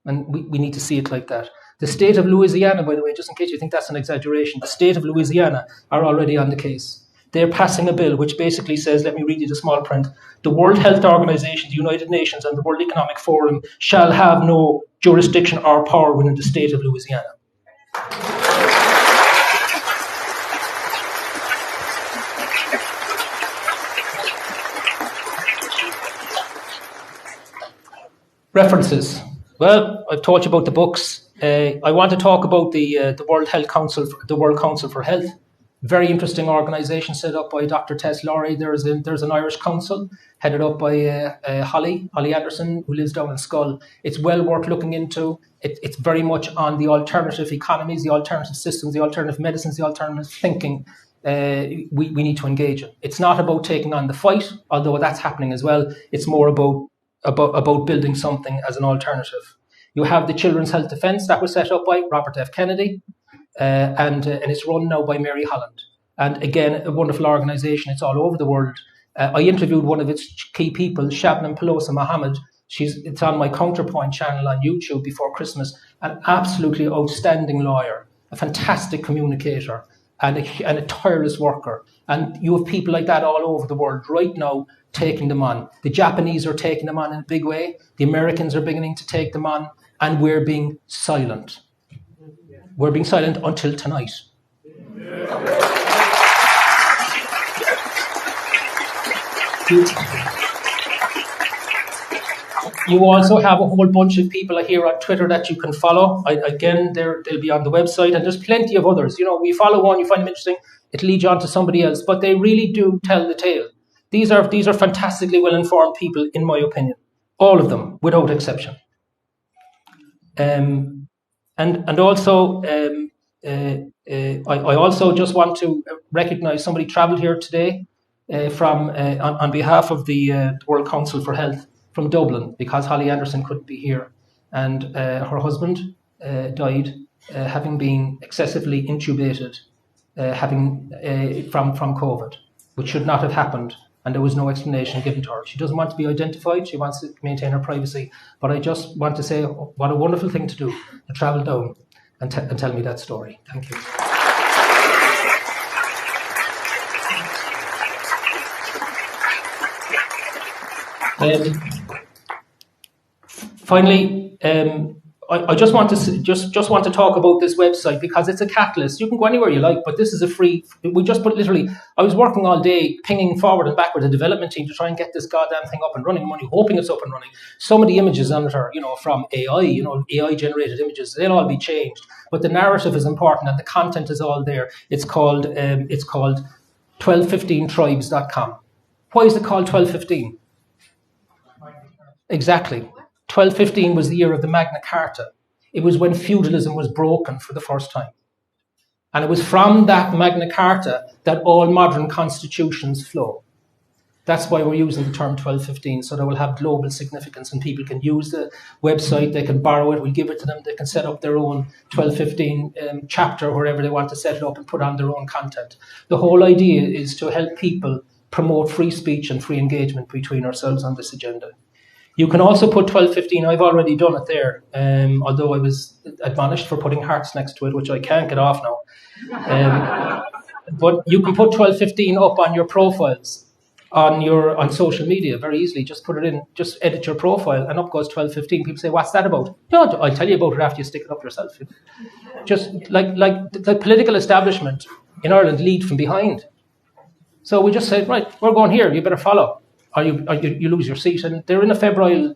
And we need to see it like that. The state of Louisiana, by the way, just in case you think that's an exaggeration, the state of Louisiana are already on the case. They're passing a bill which basically says, let me read you the small print, the World Health Organization, the United Nations, and the World Economic Forum shall have no jurisdiction or power within the state of Louisiana. References. Well, I've told you about the books. I want to talk about the World Health Council, the World Council for Health. Very interesting organisation set up by Dr. Tess Lowry. There's an Irish council headed up by Holly Anderson, who lives down in Skull. It's well worth looking into. It's very much on the alternative economies, the alternative systems, the alternative medicines, the alternative thinking we need to engage in. It's not about taking on the fight, although that's happening as well. It's more about building something as an alternative. You have the Children's Health Defence that was set up by Robert F. Kennedy, and it's run now by Mary Holland. And again, a wonderful organisation. It's all over the world. I interviewed one of its key people, Shabnam Pelosa Mohammed. It's on my Counterpoint channel on YouTube before Christmas. An absolutely outstanding lawyer, a fantastic communicator, and a tireless worker. And you have people like that all over the world right now taking them on. The Japanese are taking them on in a big way. The Americans are beginning to take them on. And we're being silent. We're being silent until tonight. You also have a whole bunch of people here on Twitter that you can follow. They'll be on the website, and there's plenty of others. We follow one, you find them interesting, it leads you on to somebody else, but they really do tell the tale. These are fantastically well-informed people, in my opinion. All of them, without exception. And also, I also just want to recognise somebody travelled here today on behalf of the World Council for Health from Dublin, because Holly Anderson couldn't be here, and her husband died having been excessively intubated, from COVID, which should not have happened. And there was no explanation given to her. She doesn't want to be identified. She wants to maintain her privacy. But I just want to say what a wonderful thing to do, to travel down and tell me that story. Thank you. Finally, I just want to talk about this website because it's a catalyst. You can go anywhere you like, but this is a free. We just put literally. I was working all day, pinging forward and backward the development team to try and get this goddamn thing up and running. I'm only hoping it's up and running. Some of the images on it are, from AI, AI generated images. They'll all be changed, but the narrative is important and the content is all there. It's called 1215tribes.com. Why is it called 1215? Exactly. 1215 was the year of the Magna Carta. It was when feudalism was broken for the first time. And it was from that Magna Carta that all modern constitutions flow. That's why we're using the term 1215, so that will have global significance and people can use the website, they can borrow it, we'll give it to them, they can set up their own 1215 chapter wherever they want to set it up and put on their own content. The whole idea is to help people promote free speech and free engagement between ourselves on this agenda. You can also put 1215, I've already done it there, although I was admonished for putting hearts next to it, which I can't get off now. But you can put 1215 up on your profiles on social media very easily. Just put it in, just edit your profile, and up goes 1215. People say, "What's that about?" No, I'll tell you about it after you stick it up yourself. Just like the political establishment in Ireland lead from behind. So we just said, right, we're going here. You better follow, or you lose your seat. And they're in a febrile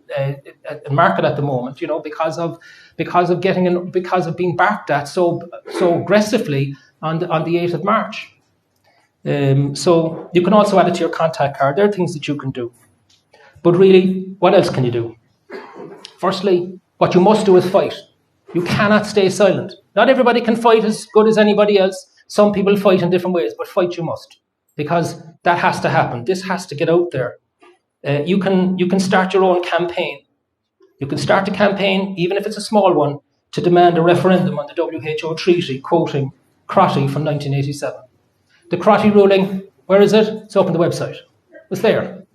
market at the moment, because of being backed at so aggressively on the 8th of March. So you can also add it to your contact card. There are things that you can do. But really, what else can you do? Firstly, what you must do is fight. You cannot stay silent. Not everybody can fight as good as anybody else. Some people fight in different ways, but fight you must. Because that has to happen. This has to get out there. You can start your own campaign. You can start a campaign, even if it's a small one, to demand a referendum on the WHO treaty, quoting Crotty from 1987. The Crotty ruling, where is it? It's up on the website. It's there.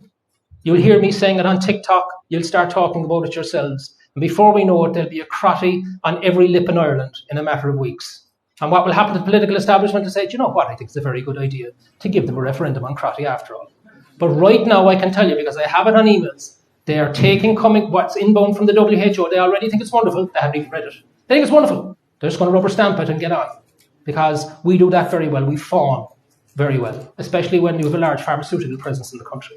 You'll hear me saying it on TikTok. You'll start talking about it yourselves. And before we know it, there'll be a Crotty on every lip in Ireland in a matter of weeks. And what will happen to the political establishment is say, do you know what? I think it's a very good idea to give them a referendum on Crotty after all. But right now, I can tell you, because I have it on emails, they are coming what's inbound from the WHO. They already think it's wonderful. They haven't even read it. They think it's wonderful. They're just going to rubber stamp it and get on. Because we do that very well. We fawn very well, especially when you have a large pharmaceutical presence in the country.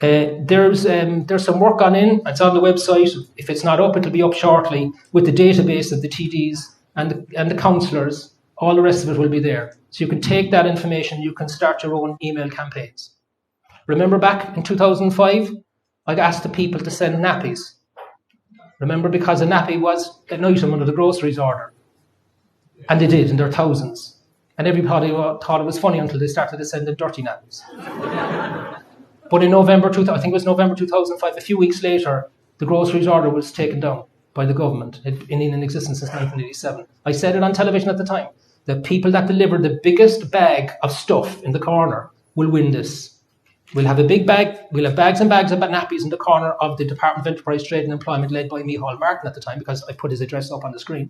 There's some work gone in. It's on the website. If it's not up, it'll be up shortly with the database of the TDs and the councillors. All the rest of it will be there. So you can take that information. You can start your own email campaigns. Remember back in 2005, I asked the people to send nappies. Remember, because a nappy was an item under the groceries order. And they did, and there are thousands. And everybody thought it was funny until they started to send in dirty nappies. But in November 2005, a few weeks later, the groceries order was taken down by the government. It had been in existence since 1987. I said it on television at the time. The people that deliver the biggest bag of stuff in the corner will win this. We'll have a big bag, we'll have bags and bags of nappies in the corner of the Department of Enterprise, Trade and Employment, led by Micheál Martin at the time, because I put his address up on the screen.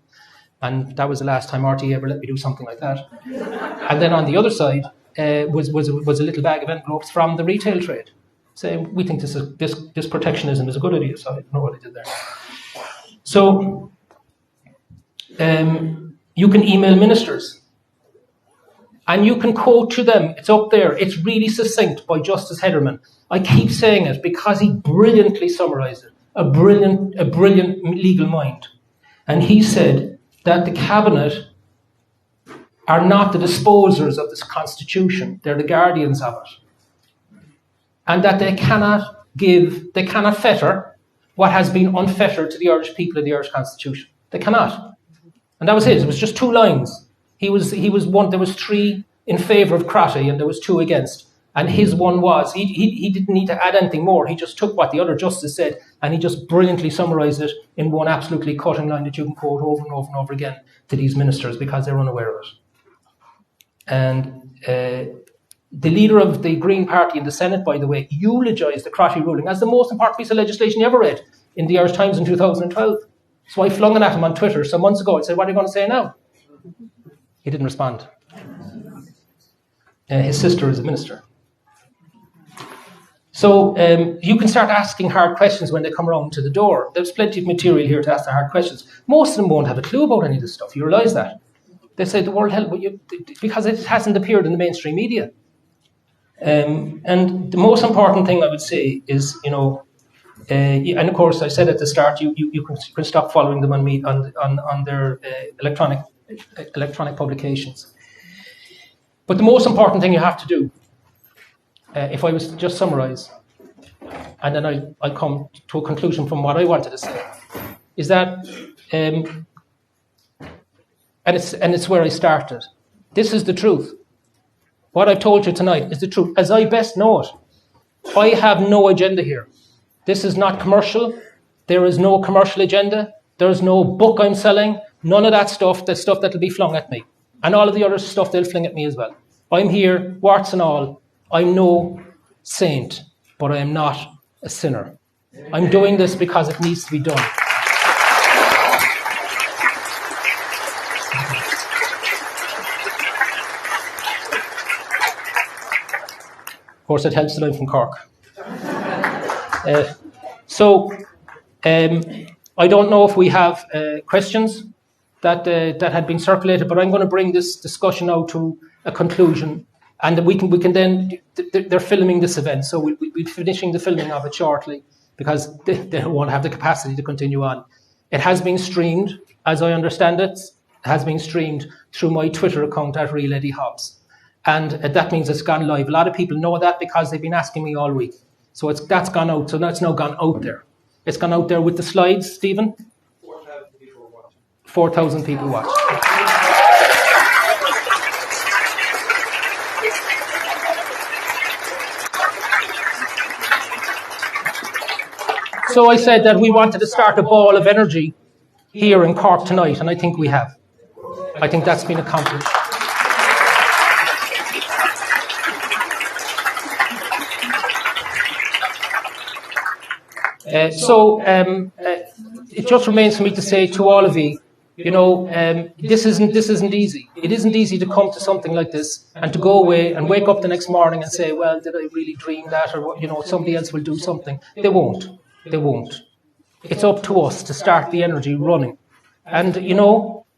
And that was the last time RTE ever let me do something like that. And then on the other side was a little bag of envelopes from the retail trade, saying, we think this protectionism is a good idea. So I don't know what I did there. So you can email ministers. And you can quote to them. It's up there. It's really succinct by Justice Hederman. I keep saying it because he brilliantly summarised it. A brilliant legal mind. And he said that the Cabinet are not the disposers of this Constitution. They're the guardians of it. And that they cannot fetter what has been unfettered to the Irish people in the Irish Constitution. They cannot. And that was his. It was just 2 lines. He was one. There was 3 in favour of Crotty, and there was 2 against. And his one was he didn't need to add anything more. He just took what the other justice said, and he just brilliantly summarised it in one absolutely cutting line that you can quote over and over and over again to these ministers because they're unaware of it. And the leader of the Green Party in the Senate, by the way, eulogised the Crotty ruling as the most important piece of legislation he ever read in the Irish Times in 2012. So I flung it at him on Twitter some months ago. I said, "What are you going to say now?" He didn't respond. His sister is a minister. So you can start asking hard questions when they come around to the door. There's plenty of material here to ask the hard questions. Most of them won't have a clue about any of this stuff. You realise that. They say the World Health, because it hasn't appeared in the mainstream media. And the most important thing I would say is, and of course I said at the start, you can stop following them on their electronic publications. But the most important thing you have to do, if I was to just summarise, and then I'll come to a conclusion from what I wanted to say, is that And it's where I started. This is the truth. What I've told you tonight is the truth, as I best know it. I have no agenda here. This is not commercial. There is no commercial agenda. There's no book I'm selling. None of that stuff. That stuff that'll be flung at me. And all of the other stuff they'll fling at me as well. I'm here, warts and all. I'm no saint, but I am not a sinner. I'm doing this because it needs to be done. Of course, it helps that I'm from Cork. I don't know if we have questions that had been circulated, but I'm going to bring this discussion now to a conclusion, and we can then. They're filming this event, so we'll be finishing the filming of it shortly because they won't have the capacity to continue on. It has been streamed, as I understand it. It has been streamed through my Twitter account at Real Eddie Hobbs. And that means it's gone live. A lot of people know that because they've been asking me all week. So that's gone out. So that's now gone out there. It's gone out there with the slides, Stephen? 4,000 people watch. 4,000 people watch. So I said that we wanted to start a ball of energy here in Cork tonight, and I think we have. I think that's been accomplished. It just remains for me to say to all of you, this isn't easy. It isn't easy to come to something like this and to go away and wake up the next morning and say, well, did I really dream that? Or, somebody else will do something. They won't. They won't. It's up to us to start the energy running. And,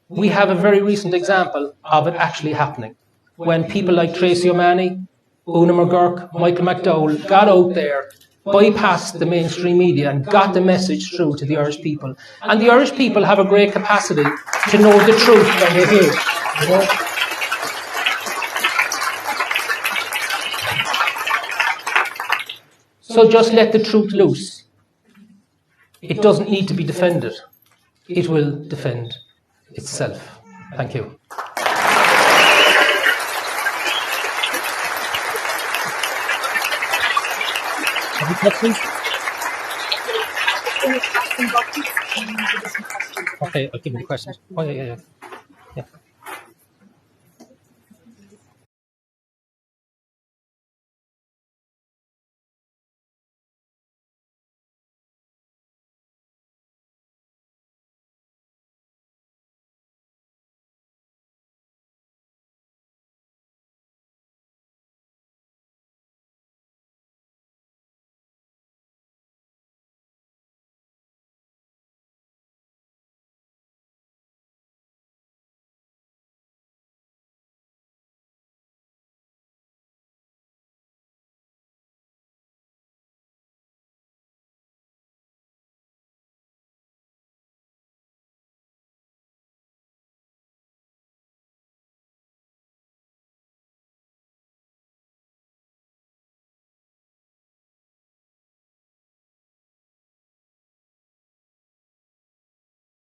we have a very recent example of it actually happening. When people like Tracy O'Mahony, Una McGurk, Michael McDowell got out there, bypassed the mainstream media and got the message through to the Irish people. And the Irish people have a great capacity to know the truth when they hear it. So just let the truth loose. It doesn't need to be defended. It will defend itself. Thank you. Any questions? Okay, I'll give you the questions. Oh, yeah.